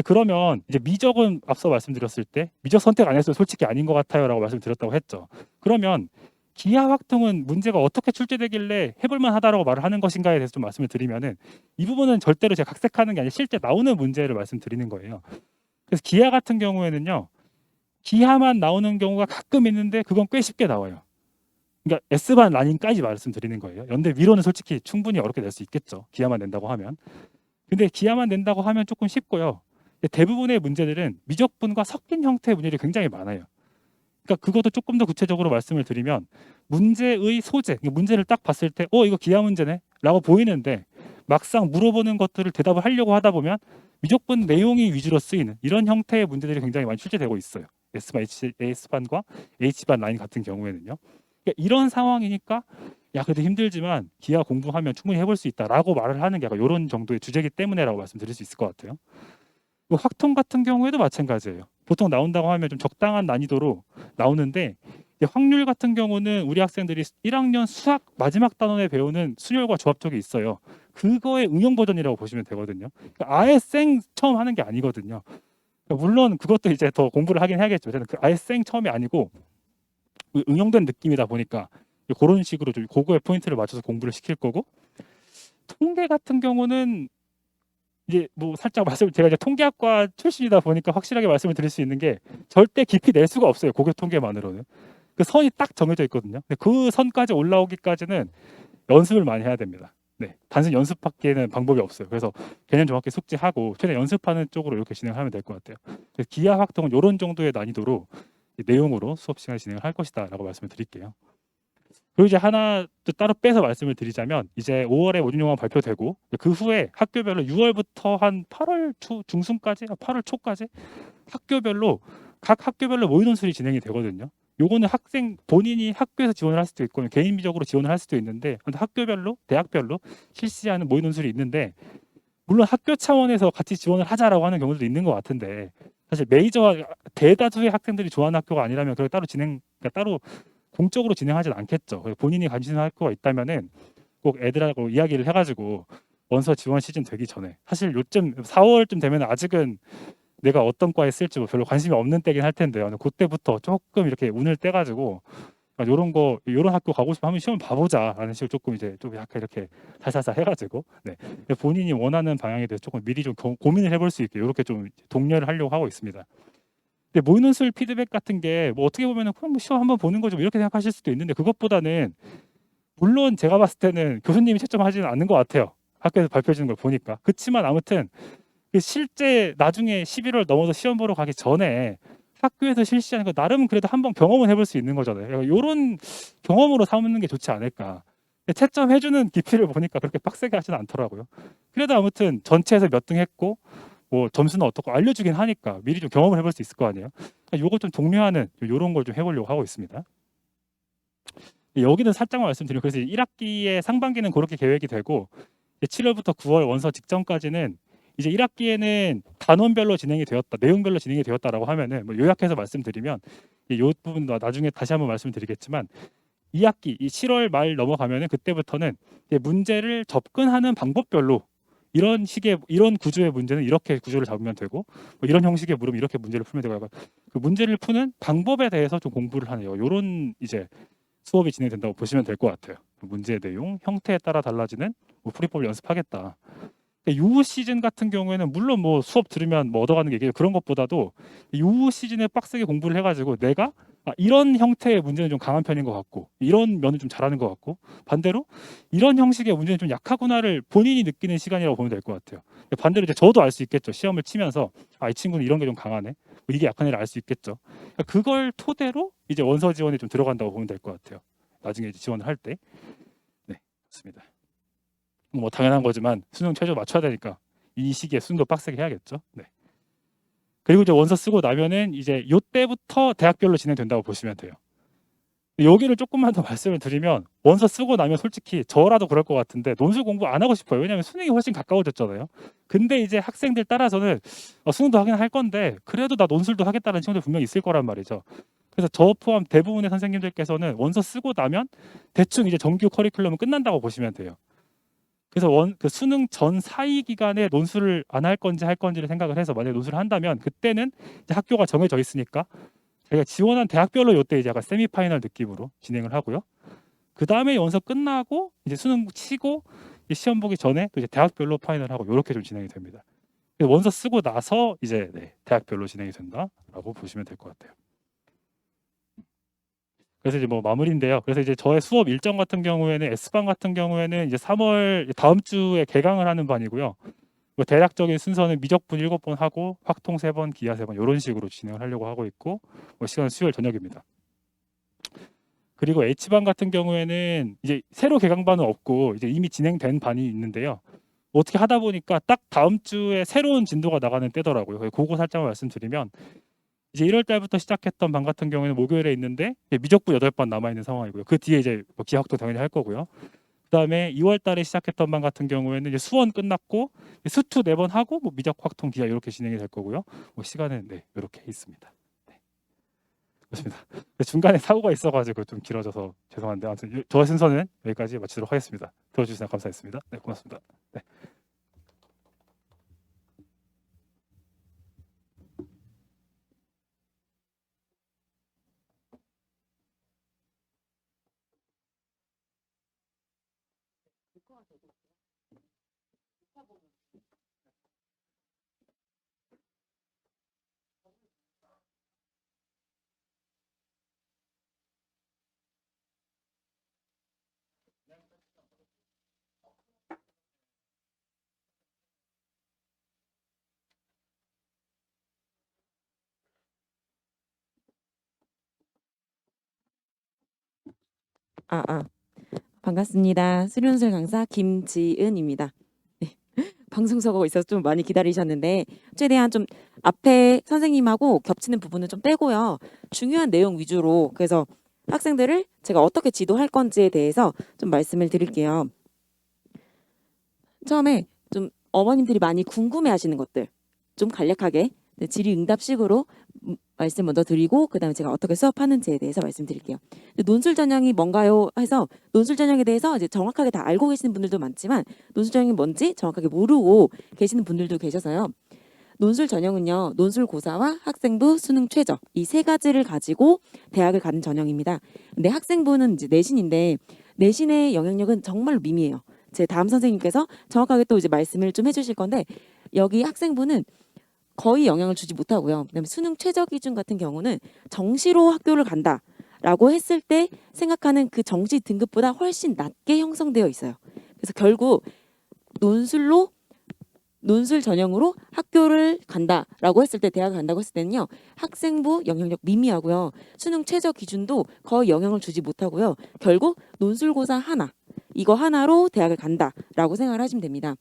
그러면 이제 미적은 앞서 말씀드렸을 때 미적 선택 안 했어도 솔직히 아닌 것 같아요라고 말씀드렸다고 했죠. 그러면 기하 확통은 문제가 어떻게 출제되길래 해볼만 하다라고 말을 하는 것인가에 대해서 좀 말씀을 드리면은, 이 부분은 절대로 제가 각색하는 게 아니라 실제 나오는 문제를 말씀드리는 거예요. 그래서 기하 같은 경우에는요, 기하만 나오는 경우가 가끔 있는데 그건 꽤 쉽게 나와요. 그러니까 S반 라인까지 말씀드리는 거예요. 연대 위로는 솔직히 충분히 어렵게 낼 수 있겠죠, 기하만 낸다고 하면. 근데 기하만 낸다고 하면 조금 쉽고요. 대부분의 문제들은 미적분과 섞인 형태의 문제들이 굉장히 많아요. 그러니까 그것도 조금 더 구체적으로 말씀을 드리면, 문제의 소재, 그러니까 문제를 딱 봤을 때 이거 기하 문제네 라고 보이는데, 막상 물어보는 것들을 대답을 하려고 하다 보면 미적분 내용이 위주로 쓰이는 이런 형태의 문제들이 굉장히 많이 출제되고 있어요. S반과 H반 라인 같은 경우에는요. 그러니까 이런 상황이니까 야 그래도 힘들지만 기하 공부하면 충분히 해볼 수 있다라고 말을 하는 게 약간 이런 정도의 주제이기 때문에라고 말씀드릴 수 있을 것 같아요. 확통 같은 경우에도 마찬가지예요. 보통 나온다고 하면 좀 적당한 난이도로 나오는데, 확률 같은 경우는 우리 학생들이 1학년 수학 마지막 단원에 배우는 순열과 조합적이 있어요. 그거의 응용 버전이라고 보시면 되거든요. 그러니까 아예 생 처음 하는 게 아니거든요. 그러니까 물론 그것도 이제 더 공부를 하긴 해야겠죠. 저는 아예 생 처음이 아니고 응용된 느낌이다 보니까 그런 식으로 좀 그거에 포인트를 맞춰서 공부를 시킬 거고, 통계 같은 경우는 이제 뭐 살짝 제가 이제 통계학과 출신이다 보니까 확실하게 말씀을 드릴 수 있는 게, 절대 깊이 낼 수가 없어요. 고교 통계만으로는. 그 선이 딱 정해져 있거든요. 근데 그 선까지 올라오기까지는 연습을 많이 해야 됩니다. 네, 단순히 연습밖에는 방법이 없어요. 그래서 개념 정확히 숙지하고 최대한 연습하는 쪽으로 이렇게 진행하면 될 것 같아요. 그래서 기하 확통은 이런 정도의 난이도로 내용으로 수업 시간에 진행을 할 것이다라고 말씀을 드릴게요. 그리고 이제 하나 또 따로 빼서 말씀을 드리자면, 이제 5월에 모집영화 발표되고 그 후에 학교별로 6월부터 한 8월 중순까지, 8월 초까지 학교별로 각 학교별로 모의 논술이 진행이 되거든요. 요거는 학생 본인이 학교에서 지원을 할 수도 있고 개인적으로 지원을 할 수도 있는데, 학교별로 대학별로 실시하는 모의 논술이 있는데, 물론 학교 차원에서 같이 지원을 하자라고 하는 경우도 있는 것 같은데, 사실 메이저와 대다수의 학생들이 좋아하는 학교가 아니라면 그걸 따로 그러니까 따로 공적으로 진행하진 않겠죠. 본인이 관심 있는 학교가 있다면은 꼭 애들하고 이야기를 해가지고 원서 지원 시즌 되기 전에, 사실 요쯤 4월쯤 되면 아직은 내가 어떤 과에 쓸지 뭐 별로 관심이 없는 때긴 할 텐데요. 그때부터 조금 이렇게 운을 떼가지고 요런 학교 가고 싶어 하면 시험 봐보자라는 식으로 조금 이제 좀 약간 이렇게 살살살 해가지고, 네, 본인이 원하는 방향에 대해서 조금 미리 좀 고민을 해볼 수 있게 이렇게 좀 독려를 하려고 하고 있습니다. 근데 모의논술 피드백 같은 게 뭐 어떻게 보면은 그럼 뭐 시험 한번 보는 거죠, 뭐 이렇게 생각하실 수도 있는데, 그것보다는 물론 제가 봤을 때는 교수님이 채점하지는 않는 것 같아요. 학교에서 발표해 주는 걸 보니까. 그렇지만 아무튼 그 실제 나중에 11월 넘어서 시험 보러 가기 전에 학교에서 실시하는 거 나름 그래도 한번 경험을 해볼 수 있는 거잖아요. 이런 경험으로 삼는 게 좋지 않을까. 채점해주는 기피를 보니까 그렇게 빡세게 하지는 않더라고요. 그래도 아무튼 전체에서 몇 등 했고 뭐 점수는 어떻고 알려주긴 하니까 미리 좀 경험을 해볼 수 있을 거 아니에요. 그러니까 요거 좀 독려하는 이런 걸 좀 해보려고 하고 있습니다. 여기는 살짝만 말씀드리면, 그래서 1학기에 상반기는 그렇게 계획이 되고 7월부터 9월 원서 직전까지는 이제 1학기에는 단원별로 진행이 되었다, 내용별로 진행이 되었다라고 하면은 뭐 요약해서 말씀드리면, 이 부분 나중에 다시 한번 말씀드리겠지만, 2학기 이 7월 말 넘어가면은 그때부터는 문제를 접근하는 방법별로 이런 구조의 문제는 이렇게 구조를 잡으면 되고, 뭐 이런 형식의 물으면 이렇게 문제를 풀면 되고, 약간 그 문제를 푸는 방법에 대해서 좀 공부를 하네요. 이런 이제 수업이 진행된다고 보시면 될 것 같아요. 문제의 내용, 형태에 따라 달라지는 뭐 풀이법을 연습하겠다. 요 시즌 같은 경우에는 물론 뭐 수업 들으면 뭐 얻어가는 게 그런 것보다도 요 시즌에 빡세게 공부를 해가지고 내가 이런 형태의 문제는 좀 강한 편인 것 같고 이런 면은 좀 잘하는 것 같고, 반대로 이런 형식의 문제는 좀 약하구나를 본인이 느끼는 시간이라고 보면 될 것 같아요. 반대로 이제 저도 알 수 있겠죠. 시험을 치면서 이 친구는 이런 게 좀 강하네, 뭐 이게 약한 애를 알 수 있겠죠. 그걸 토대로 이제 원서 지원에 좀 들어간다고 보면 될 것 같아요. 나중에 이제 지원을 할 때. 네, 좋습니다. 뭐 당연한 거지만 수능 최저 맞춰야 되니까 이 시기에 수능도 빡세게 해야겠죠. 네. 그리고 이제 원서 쓰고 나면은 이제 요때부터 대학별로 진행된다고 보시면 돼요. 여기를 조금만 더 말씀을 드리면, 원서 쓰고 나면 솔직히 저라도 그럴 것 같은데 논술 공부 안 하고 싶어요. 왜냐하면 수능이 훨씬 가까워졌잖아요. 근데 이제 학생들 따라서는 수능도 하긴 할 건데 그래도 나 논술도 하겠다는 친구들 분명히 있을 거란 말이죠. 그래서 저 포함 대부분의 선생님들께서는 원서 쓰고 나면 대충 이제 정규 커리큘럼은 끝난다고 보시면 돼요. 그래서 그 수능 전 사이 기간에 논술을 안 할 건지 할 건지를 생각을 해서 만약에 논술을 한다면 그때는 이제 학교가 정해져 있으니까 제가 지원한 대학별로 요때 이제 약간 세미파이널 느낌으로 진행을 하고요. 그 다음에 원서 끝나고 이제 수능 치고 이제 시험 보기 전에 또 이제 대학별로 파이널하고 요렇게 좀 진행이 됩니다. 원서 쓰고 나서 이제 대학별로 진행이 된다라고 보시면 될 것 같아요. 그래서 이제 뭐 마무리인데요. 그래서 이제 저의 수업 일정 같은 경우에는 S반 같은 경우에는 이제 3월 다음 주에 개강을 하는 반이고요. 뭐 대략적인 순서는 미적분 7번 하고 확통 3번, 기하 3번 이런 식으로 진행을 하려고 하고 있고 뭐 시간은 수요일 저녁입니다. 그리고 H반 같은 경우에는 이제 새로 개강반은 없고 이제 이미 진행된 반이 있는데요. 어떻게 하다 보니까 딱 다음 주에 새로운 진도가 나가는 때더라고요. 그거 살짝 말씀드리면 이제 1월 달부터 시작했던 반 같은 경우에는 목요일에 있는데 미적분 8번 남아 있는 상황이고요. 그 뒤에 이제 뭐 기하 확통 당연히 할 거고요. 그다음에 2월 달에 시작했던 반 같은 경우에는 이제 수원 끝났고 수투 4번 하고 뭐 미적 확통 기하 이렇게 진행이 될 거고요. 뭐 시간은 이렇게 있습니다. 네. 그렇습니다. 중간에 사고가 있어가지고 좀 길어져서 죄송한데 아무튼 저의 순서는 여기까지 마치도록 하겠습니다. 들어주셔서 감사했습니다. 네, 고맙습니다. 네. 반갑습니다. 수련술 강사 김지은입니다. 네. 방송사고가 있어서 좀 많이 기다리셨는데 최대한 좀 앞에 선생님하고 겹치는 부분은 좀 빼고요. 중요한 내용 위주로 그래서 학생들을 제가 어떻게 지도할 건지에 대해서 좀 말씀을 드릴게요. 처음에 좀 어머님들이 많이 궁금해하시는 것들 좀 간략하게 질의응답식으로 말씀 먼저 드리고 그다음에 제가 어떻게 수업하는지에 대해서 말씀드릴게요. 논술 전형이 뭔가요? 해서 논술 전형에 대해서 이제 정확하게 다 알고 계시는 분들도 많지만 논술 전형이 뭔지 정확하게 모르고 계시는 분들도 계셔서요. 논술 전형은요. 논술 고사와 학생부 수능 최저 이 세 가지를 가지고 대학을 가는 전형입니다. 근데 학생부는 이제 내신인데 내신의 영향력은 정말로 미미해요. 제 다음 선생님께서 정확하게 또 이제 말씀을 좀 해주실 건데 여기 학생부는 거의 영향을 주지 못하고요. 그다음에 수능 최저 기준 같은 경우는 정시로 학교를 간다라고 했을 때 생각하는 그 정시 등급보다 훨씬 낮게 형성되어 있어요. 그래서 결국 논술 전형으로 학교를 간다라고 했을 때 대학을 간다고 했을 때는요. 학생부 영향력 미미하고요. 수능 최저 기준도 거의 영향을 주지 못하고요. 결국 논술고사 하나 이거 하나로 대학을 간다라고 생각을 하시면 됩니다.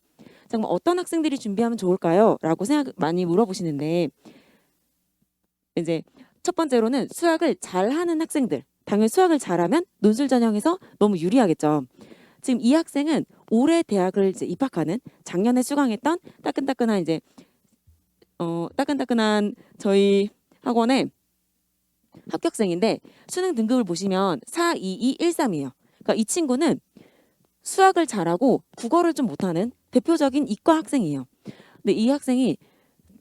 정말 어떤 학생들이 준비하면 좋을까요? 라고 생각 많이 물어보시는데 이제 첫 번째로는 수학을 잘하는 학생들 당연히 수학을 잘하면 논술 전형에서 너무 유리하겠죠. 지금 이 학생은 올해 대학을 이제 입학하는 작년에 수강했던 따끈따끈한 이제 따끈따끈한 저희 학원의 합격생인데 수능 등급을 보시면 42213이에요. 그러니까 이 친구는 수학을 잘하고 국어를 좀 못하는 대표적인 이과 학생이에요. 근데 이 학생이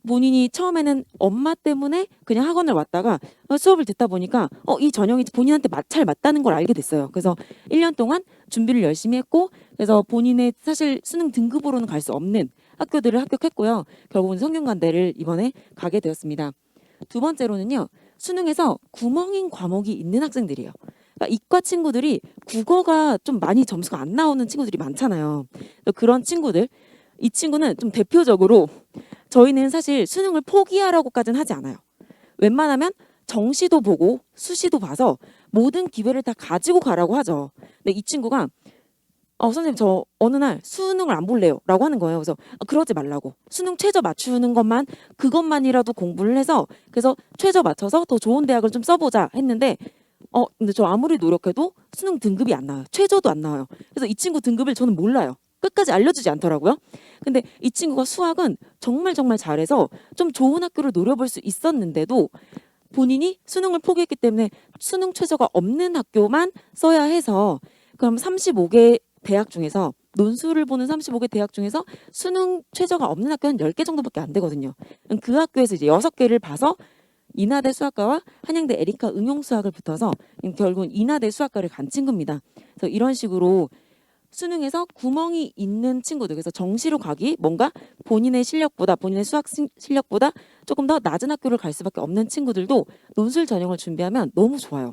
본인이 처음에는 엄마 때문에 그냥 학원을 왔다가 수업을 듣다 보니까 이 전형이 본인한테 잘 맞다는 걸 알게 됐어요. 그래서 1년 동안 준비를 열심히 했고 그래서 본인의 사실 수능 등급으로는 갈 수 없는 학교들을 합격했고요. 결국은 성균관대를 이번에 가게 되었습니다. 두 번째로는요. 수능에서 구멍인 과목이 있는 학생들이에요. 그러니까 이과 친구들이 국어가 좀 많이 점수가 안 나오는 친구들이 많잖아요. 그런 친구들, 이 친구는 좀 대표적으로 저희는 사실 수능을 포기하라고까지는 하지 않아요. 웬만하면 정시도 보고 수시도 봐서 모든 기회를 다 가지고 가라고 하죠. 근데 이 친구가 선생님 저 어느 날 수능을 안 볼래요 라고 하는 거예요. 그래서 그러지 말라고 수능 최저 맞추는 것만 그것만이라도 공부를 해서 그래서 최저 맞춰서 더 좋은 대학을 좀 써보자 했는데 근데 저 아무리 노력해도 수능 등급이 안 나와요. 최저도 안 나와요. 그래서 이 친구 등급을 저는 몰라요. 끝까지 알려주지 않더라고요. 근데 이 친구가 수학은 정말 잘해서 좀 좋은 학교를 노려볼 수 있었는데도 본인이 수능을 포기했기 때문에 수능 최저가 없는 학교만 써야 해서 그럼 35개 대학 중에서 논술을 보는 35개 대학 중에서 수능 최저가 없는 학교는 10개 정도밖에 안 되거든요. 그 학교에서 이제 6개를 봐서 인하대 수학과와 한양대 에리카 응용수학을 붙어서 결국은 인하대 수학과를 간 친구입니다. 그래서 이런 식으로 수능에서 구멍이 있는 친구들, 그래서 정시로 가기, 뭔가 본인의 실력보다, 본인의 수학 실력보다 조금 더 낮은 학교를 갈 수밖에 없는 친구들도 논술 전형을 준비하면 너무 좋아요.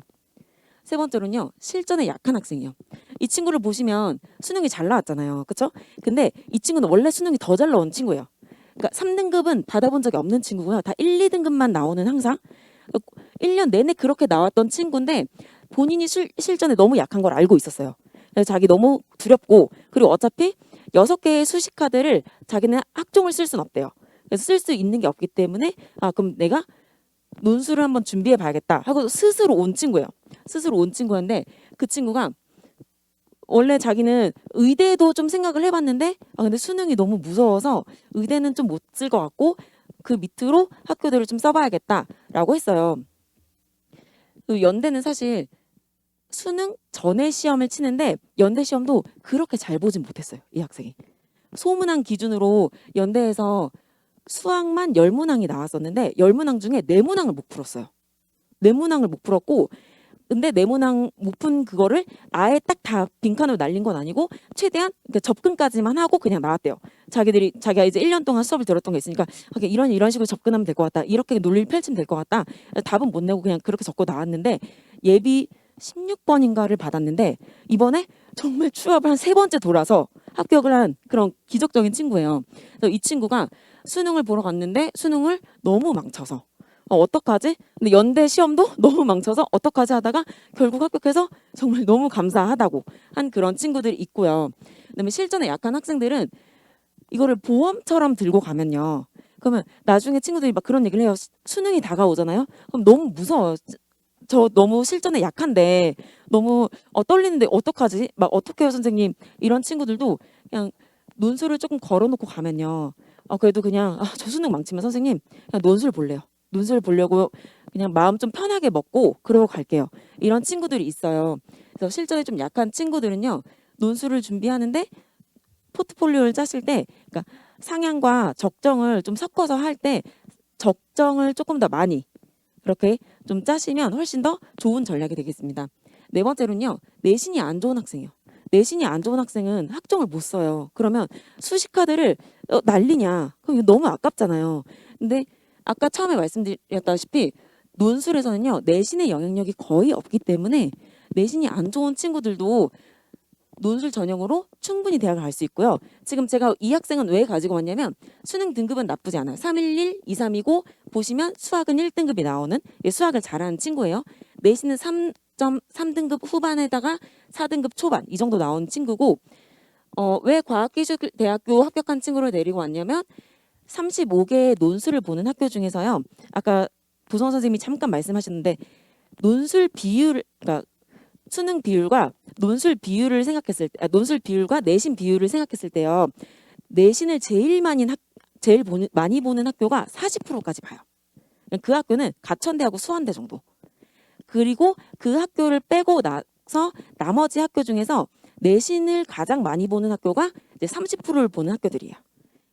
세 번째로는요, 실전에 약한 학생이요. 이 친구를 보시면 수능이 잘 나왔잖아요. 그렇죠? 근데 이 친구는 원래 수능이 더 잘 나온 친구예요. 그러니까 3등급은 받아본 적이 없는 친구고요. 다 1, 2등급만 나오는 항상 1년 내내 그렇게 나왔던 친구인데 본인이 실전에 너무 약한 걸 알고 있었어요. 그래서 자기 너무 두렵고, 그리고 어차피 6개의 수시 카드를 자기는 학종을 쓸 수는 없대요. 그래서 쓸 수 있는 게 없기 때문에 그럼 내가 논술을 한번 준비해 봐야겠다 하고 스스로 온 친구예요. 스스로 온 친구인데 그 친구가 원래 자기는 의대도 좀 생각을 해봤는데 근데 수능이 너무 무서워서 의대는 좀 못 쓸 것 같고 그 밑으로 학교들을 좀 써봐야겠다라고 했어요. 그 연대는 사실 수능 전에 시험을 치는데 연대 시험도 그렇게 잘 보진 못했어요. 이 학생이. 소문항 기준으로 연대에서 수학만 10문항이 나왔었는데 10문항 중에 4문항을 못 풀었어요. 4문항을 못 풀었고, 근데 4문항 못 푼 그거를 아예 딱 다 빈칸으로 날린 건 아니고 최대한 그러니까 접근까지만 하고 그냥 나왔대요. 자기가 이제 1년 동안 수업을 들었던 게 있으니까 이런 식으로 접근하면 될 것 같다. 이렇게 논리를 펼치면 될 것 같다. 답은 못 내고 그냥 그렇게 적고 나왔는데 예비 16번인가를 받았는데 이번에 정말 추합을 한 3번째 돌아서 합격을 한 그런 기적적인 친구예요. 그래서 이 친구가 수능을 보러 갔는데 수능을 너무 망쳐서 어떡하지? 근데 연대 시험도 너무 망쳐서 어떡하지 하다가 결국 합격해서 정말 너무 감사하다고 한 그런 친구들이 있고요. 그다음에 실전에 약한 학생들은 이거를 보험처럼 들고 가면요. 그러면 나중에 친구들이 막 그런 얘기를 해요. 수능이 다가오잖아요. 그럼 너무 무서워요. 저 너무 실전에 약한데 너무 떨리는데 어떡하지? 막 어떡해요 선생님. 이런 친구들도 그냥 논술을 조금 걸어놓고 가면요. 그래도 그냥 저 수능 망치면 선생님 그냥 논술 볼래요. 논술 보려고 그냥 마음 좀 편하게 먹고 그러고 갈게요. 이런 친구들이 있어요. 그래서 실전에 좀 약한 친구들은요. 논술을 준비하는데 포트폴리오를 짜실 때 그러니까 상향과 적정을 좀 섞어서 할 때 적정을 조금 더 많이 그렇게 좀 짜시면 훨씬 더 좋은 전략이 되겠습니다. 네 번째로는요. 내신이 안 좋은 학생이요. 내신이 안 좋은 학생은 학종을 못 써요. 그러면 수시 카드를 날리냐? 그럼 이거 너무 아깝잖아요. 근데 아까 처음에 말씀드렸다시피 논술에서는요. 내신의 영향력이 거의 없기 때문에 내신이 안 좋은 친구들도 논술 전형으로 충분히 대학을 갈 수 있고요. 지금 제가 이 학생은 왜 가지고 왔냐면 수능 등급은 나쁘지 않아요. 311, 232고 보시면 수학은 1등급이 나오는 수학을 잘하는 친구예요. 내신은 3.3등급 후반에다가 4등급 초반 이 정도 나온 친구고 왜 과학기술대학교 합격한 친구를 데리고 왔냐면 35개의 논술을 보는 학교 중에서요. 아까 보성 선생님이 잠깐 말씀하셨는데 논술 비율 그러니까 수능 비율과 논술 비율을 생각했을 때, 논술 비율과 내신 비율을 생각했을 때요. 내신을 제일 많이 보는 학교가 40%까지 봐요. 그 학교는 가천대하고 수원대 정도. 그리고 그 학교를 빼고 나서 나머지 학교 중에서 내신을 가장 많이 보는 학교가 이제 30%를 보는 학교들이에요.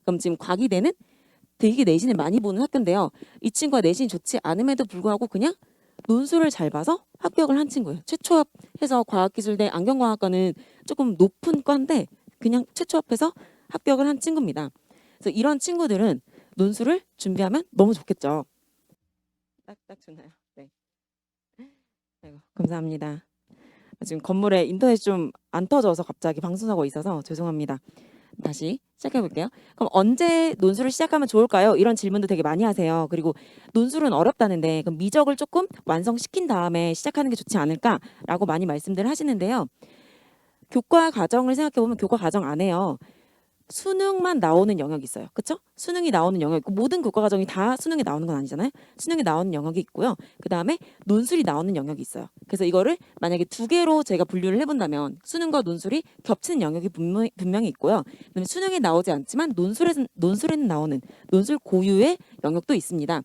그럼 지금 과기대는 되게 내신을 많이 보는 학교인데요. 이 친구가 내신이 좋지 않음에도 불구하고 그냥 논술을 잘 봐서 합격을 한 친구예요. 최초합해서 과학기술대 안경광학과는 조금 높은 과인데 그냥 최초합해서 합격을 한 친구입니다. 그래서 이런 친구들은 논술을 준비하면 너무 좋겠죠. 딱 좋나요? 네. 아이고, 감사합니다. 지금 건물에 인터넷이 좀 안 터져서 갑자기 방송사고가 있어서 죄송합니다. 다시 시작해 볼게요. 그럼 언제 논술을 시작하면 좋을까요? 이런 질문도 되게 많이 하세요. 그리고 논술은 어렵다는데 그럼 미적을 조금 완성시킨 다음에 시작하는 게 좋지 않을까라고 많이 말씀들 하시는데요. 교과 과정을 생각해 보면 교과 과정 안에요. 수능만 나오는 영역이 있어요. 그렇죠? 수능이 나오는 영역 있고 모든 교과 과정이 다 수능에 나오는 건 아니잖아요. 수능에 나오는 영역이 있고요. 그다음에 논술이 나오는 영역이 있어요. 그래서 이거를 만약에 2개로 제가 분류를 해본다면 수능과 논술이 겹치는 영역이 분명히 있고요. 그다음에 수능에 나오지 않지만 논술에는 나오는 논술 고유의 영역도 있습니다.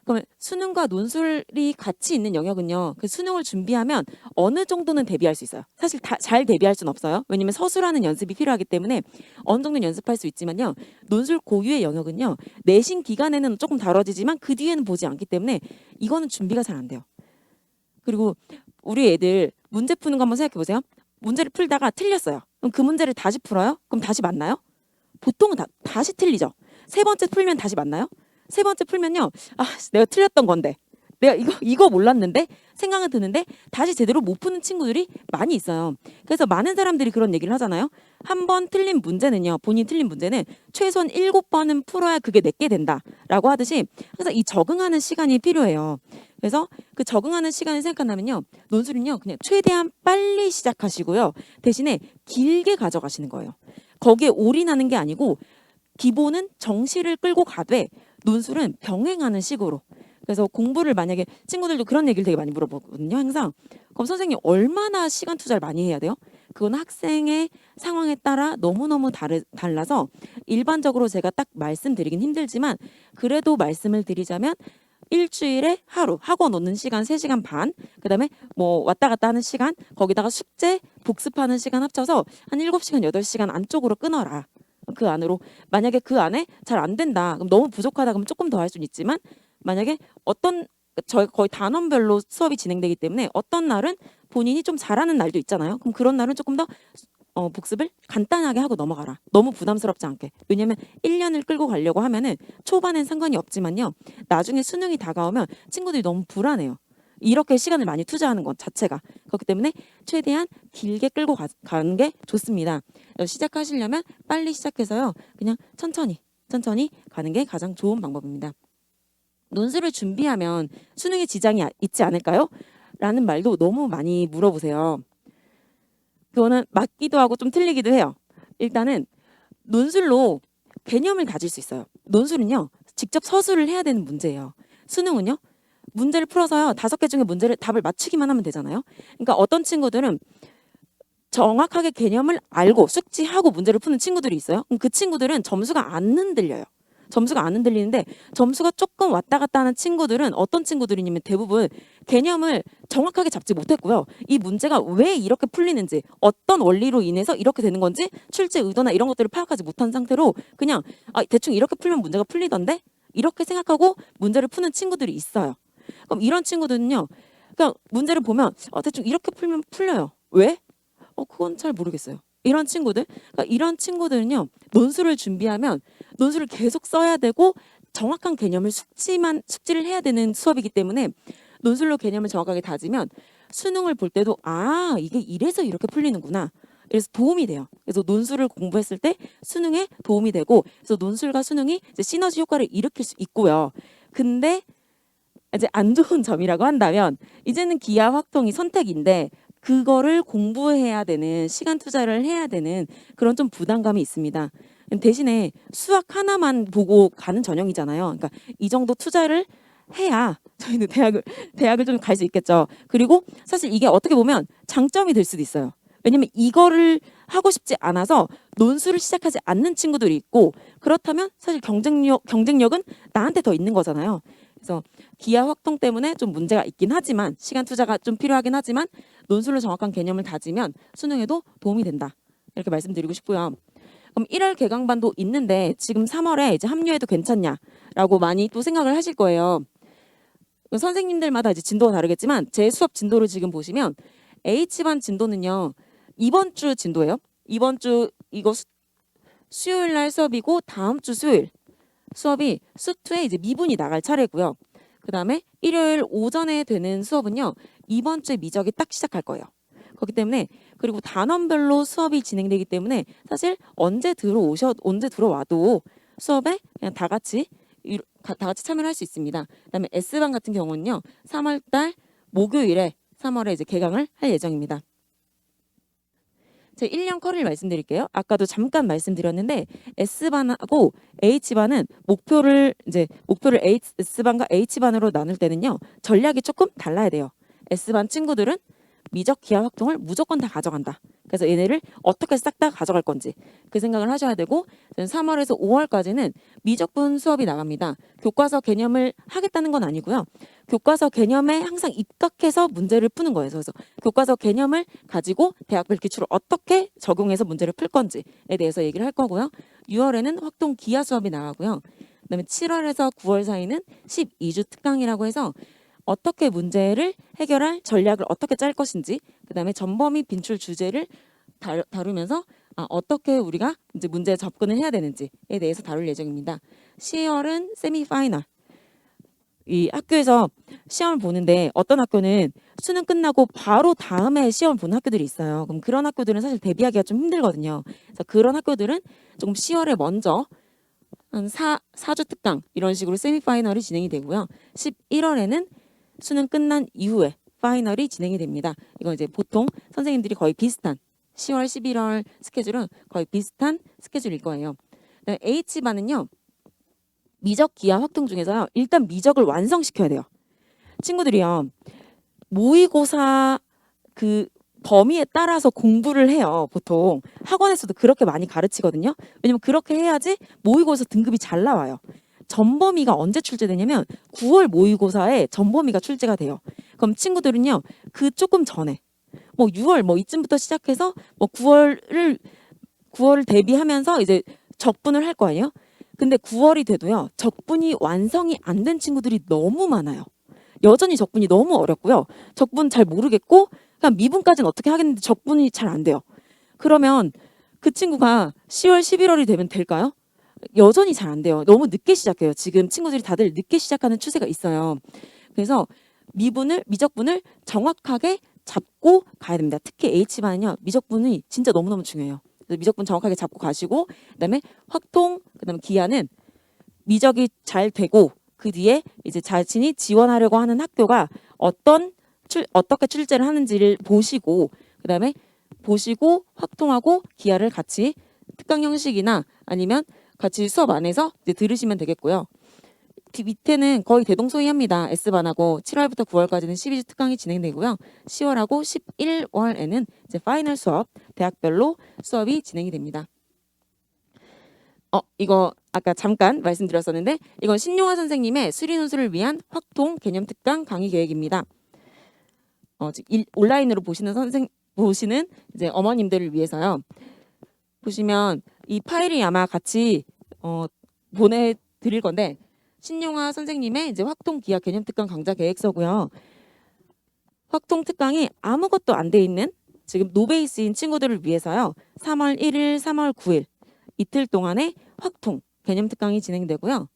그러면 수능과 논술이 같이 있는 영역은요. 그 수능을 준비하면 어느 정도는 대비할 수 있어요. 사실 다 잘 대비할 수는 없어요. 왜냐면 서술하는 연습이 필요하기 때문에 어느 정도는 연습할 수 있지만요. 논술 고유의 영역은요. 내신 기간에는 조금 다뤄지지만 그 뒤에는 보지 않기 때문에 이거는 준비가 잘 안 돼요. 그리고 우리 애들 문제 푸는 거 한번 생각해 보세요. 문제를 풀다가 틀렸어요. 그럼 그 문제를 다시 풀어요? 그럼 다시 맞나요? 보통은 다시 틀리죠. 세 번째 풀면 다시 맞나요? 세 번째 풀면요. 아, 내가 틀렸던 건데. 내가 이거 몰랐는데 생각은 드는데 다시 제대로 못 푸는 친구들이 많이 있어요. 그래서 많은 사람들이 그런 얘기를 하잖아요. 한 번 틀린 문제는요. 본인 틀린 문제는 최소한 7번은 풀어야 그게 내게 된다라고 하듯이 항상 이 적응하는 시간이 필요해요. 그래서 그 적응하는 시간을 생각한다면요. 논술은요. 그냥 최대한 빨리 시작하시고요. 대신에 길게 가져가시는 거예요. 거기에 올인하는 게 아니고 기본은 정시를 끌고 가되 논술은 병행하는 식으로. 그래서 공부를 만약에 친구들도 그런 얘기를 되게 많이 물어보거든요. 항상 그럼 선생님 얼마나 시간 투자를 많이 해야 돼요? 그건 학생의 상황에 따라 너무너무 달라서 일반적으로 제가 딱 말씀드리긴 힘들지만 그래도 말씀을 드리자면 일주일에 하루 학원 오는 시간 3시간 반, 그다음에 뭐 왔다 갔다 하는 시간, 거기다가 숙제 복습하는 시간 합쳐서 한 7시간 8시간 안쪽으로 끊어라. 그 안으로 만약에 그 안에 잘 안 된다. 그럼 너무 부족하다 그러면 조금 더 할 수는 있지만 만약에 저희 거의 단원별로 수업이 진행되기 때문에 어떤 날은 본인이 좀 잘하는 날도 있잖아요. 그럼 그런 날은 조금 더 복습을 간단하게 하고 넘어가라. 너무 부담스럽지 않게. 왜냐면 1년을 끌고 가려고 하면은 초반엔 상관이 없지만요. 나중에 수능이 다가오면 친구들이 너무 불안해요. 이렇게 시간을 많이 투자하는 것 자체가. 그렇기 때문에 최대한 길게 끌고 가는 게 좋습니다. 시작하시려면 빨리 시작해서요. 그냥 천천히 가는 게 가장 좋은 방법입니다. 논술을 준비하면 수능에 지장이 있지 않을까요? 라는 말도 너무 많이 물어보세요. 그거는 맞기도 하고 좀 틀리기도 해요. 일단은 논술로 개념을 가질 수 있어요. 논술은요. 직접 서술을 해야 되는 문제예요. 수능은요. 문제를 풀어서요. 5개 중에 문제를 답을 맞추기만 하면 되잖아요. 그러니까 어떤 친구들은 정확하게 개념을 알고 숙지하고 문제를 푸는 친구들이 있어요. 그럼 그 친구들은 점수가 안 흔들려요. 점수가 안 흔들리는데 점수가 조금 왔다 갔다 하는 친구들은 어떤 친구들이냐면 대부분 개념을 정확하게 잡지 못했고요. 이 문제가 왜 이렇게 풀리는지 어떤 원리로 인해서 이렇게 되는 건지 출제 의도나 이런 것들을 파악하지 못한 상태로 그냥 대충 이렇게 풀면 문제가 풀리던데 이렇게 생각하고 문제를 푸는 친구들이 있어요. 그럼 이런 친구들은요. 그냥 문제를 보면 대충 이렇게 풀면 풀려요. 왜? 그건 잘 모르겠어요. 이런 친구들, 그러니까 이런 친구들은요. 논술을 준비하면 논술을 계속 써야 되고 정확한 개념을 숙지를 해야 되는 수업이기 때문에 논술로 개념을 정확하게 다지면 수능을 볼 때도 이게 이래서 이렇게 풀리는구나. 그래서 도움이 돼요. 그래서 논술을 공부했을 때 수능에 도움이 되고 그래서 논술과 수능이 이제 시너지 효과를 일으킬 수 있고요. 근데 이제 안 좋은 점이라고 한다면 이제는 기하 확통이 선택인데 그거를 공부해야 되는 시간 투자를 해야 되는 그런 좀 부담감이 있습니다. 대신에 수학 하나만 보고 가는 전형이잖아요. 그러니까 이 정도 투자를 해야 저희는 대학을 좀 갈 수 있겠죠. 그리고 사실 이게 어떻게 보면 장점이 될 수도 있어요. 왜냐면 이거를 하고 싶지 않아서 논술을 시작하지 않는 친구들이 있고 그렇다면 사실 경쟁력은 나한테 더 있는 거잖아요. 그래서 기하 확통 때문에 좀 문제가 있긴 하지만 시간 투자가 좀 필요하긴 하지만 논술로 정확한 개념을 다지면 수능에도 도움이 된다. 이렇게 말씀드리고 싶고요. 그럼 1월 개강반도 있는데 지금 3월에 이제 합류해도 괜찮냐라고 많이 또 생각을 하실 거예요. 선생님들마다 이제 진도가 다르겠지만 제 수업 진도를 지금 보시면 H반 진도는요. 이번 주 진도예요. 이번 주 이거 수요일 날 수업이고 다음 주 수요일 수업이 수2에 이제 미분이 나갈 차례고요. 그다음에 일요일 오전에 되는 수업은요. 이번 주에 미적이 딱 시작할 거예요. 그렇기 때문에 그리고 단원별로 수업이 진행되기 때문에 사실 언제 들어와도 수업에 그냥 다 같이 참여를 할 수 있습니다. 그다음에 S반 같은 경우는요. 3월 달 목요일에 3월에 이제 개강을 할 예정입니다. 제 1년 커리를 말씀드릴게요. 아까도 잠깐 말씀드렸는데 S반하고 H반은 목표를 S반과 H반으로 나눌 때는요. 전략이 조금 달라야 돼요. S반 친구들은 미적 기하 확통을 무조건 다 가져간다. 그래서 얘네를 어떻게 싹 다 가져갈 건지 그 생각을 하셔야 되고 3월에서 5월까지는 미적분 수업이 나갑니다. 교과서 개념을 하겠다는 건 아니고요. 교과서 개념에 항상 입각해서 문제를 푸는 거예요. 그래서 교과서 개념을 가지고 대학별 기출을 어떻게 적용해서 문제를 풀 건지에 대해서 얘기를 할 거고요. 6월에는 확통 기하 수업이 나가고요. 그다음에 7월에서 9월 사이는 12주 특강이라고 해서 어떻게 문제를 해결할 전략을 어떻게 짤 것인지, 그다음에 전범위 빈출 주제를 다루면서 어떻게 우리가 이제 문제에 접근을 해야 되는지에 대해서 다룰 예정입니다. 10월은 세미파이널. 이 학교에서 시험을 보는데 어떤 학교는 수능 끝나고 바로 다음에 시험을 보는 학교들이 있어요. 그럼 그런 학교들은 사실 대비하기가 좀 힘들거든요. 그래서 그런 학교들은 조금 10월에 먼저 한 4주 특강 이런 식으로 세미파이널이 진행이 되고요. 11월에는 수능 끝난 이후에 파이널이 진행이 됩니다. 이건 이제 보통 선생님들이 거의 비슷한 10월, 11월 스케줄은 거의 비슷한 스케줄일 거예요. H반은요. 미적 기하 확통 중에서요. 일단 미적을 완성시켜야 돼요. 친구들이요. 모의고사 그 범위에 따라서 공부를 해요. 보통 학원에서도 그렇게 많이 가르치거든요. 왜냐면 그렇게 해야지 모의고사 등급이 잘 나와요. 전범위가 언제 출제되냐면 9월 모의고사에 전범위가 출제가 돼요. 그럼 친구들은요. 그 조금 전에 뭐 6월 뭐 이쯤부터 시작해서 뭐 9월을 대비하면서 이제 적분을 할 거 아니에요. 근데 9월이 돼도요. 적분이 완성이 안 된 친구들이 너무 많아요. 여전히 적분이 너무 어렵고요. 적분 잘 모르겠고 그냥 미분까지는 어떻게 하겠는데 적분이 잘 안 돼요. 그러면 그 친구가 10월, 11월이 되면 될까요? 여전히 잘 안 돼요. 너무 늦게 시작해요. 지금 친구들이 다들 늦게 시작하는 추세가 있어요. 그래서 미적분을 정확하게 잡고 가야 됩니다. 특히 H반은요. 미적분이 진짜 너무너무 중요해요. 그래서 미적분 정확하게 잡고 가시고 그다음에 확통, 그다음에 기하는 미적이 잘 되고 그 뒤에 이제 자신이 지원하려고 하는 학교가 어떻게 출제를 하는지를 보시고 그다음에 보시고 확통하고 기하를 같이 특강 형식이나 아니면 같이 수업 안에서 이제 들으시면 되겠고요. 밑에는 거의 대동소이합니다. S반하고 7월부터 9월까지는 12주 특강이 진행되고요. 10월하고 11월에는 이제 파이널 수업, 대학별로 수업이 진행이 됩니다. 이거 아까 잠깐 말씀드렸었는데 이건 신용화 선생님의 수리논술을 위한 확통 개념 특강 강의 계획입니다. 온라인으로 보시는 이제 어머님들을 위해서요. 보시면 이 파일이 아마 같이 보내드릴 건데 신용화 선생님의 이제 확통 기하 개념 특강 강좌 계획서고요. 확통 특강이 아무것도 안 돼 있는 지금 노베이스인 친구들을 위해서요. 3월 1일, 3월 9일 이틀 동안의 확통 개념 특강이 진행되고요.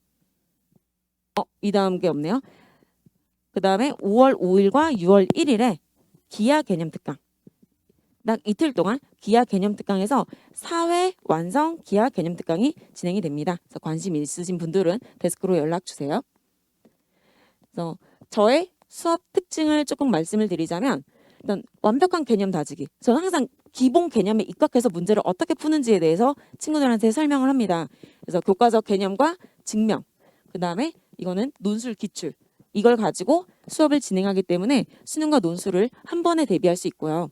이 다음 게 없네요. 그 다음에 5월 5일과 6월 1일에 기하 개념 특강. 딱 이틀 동안 기하 개념 특강에서 사회 완성 기하 개념 특강이 진행이 됩니다. 그래서 관심 있으신 분들은 데스크로 연락 주세요. 그래서 저의 수업 특징을 조금 말씀을 드리자면 일단 완벽한 개념 다지기. 저는 항상 기본 개념에 입각해서 문제를 어떻게 푸는지에 대해서 친구들한테 설명을 합니다. 그래서 교과서 개념과 증명, 그 다음에 이거는 논술 기출. 이걸 가지고 수업을 진행하기 때문에 수능과 논술을 한 번에 대비할 수 있고요.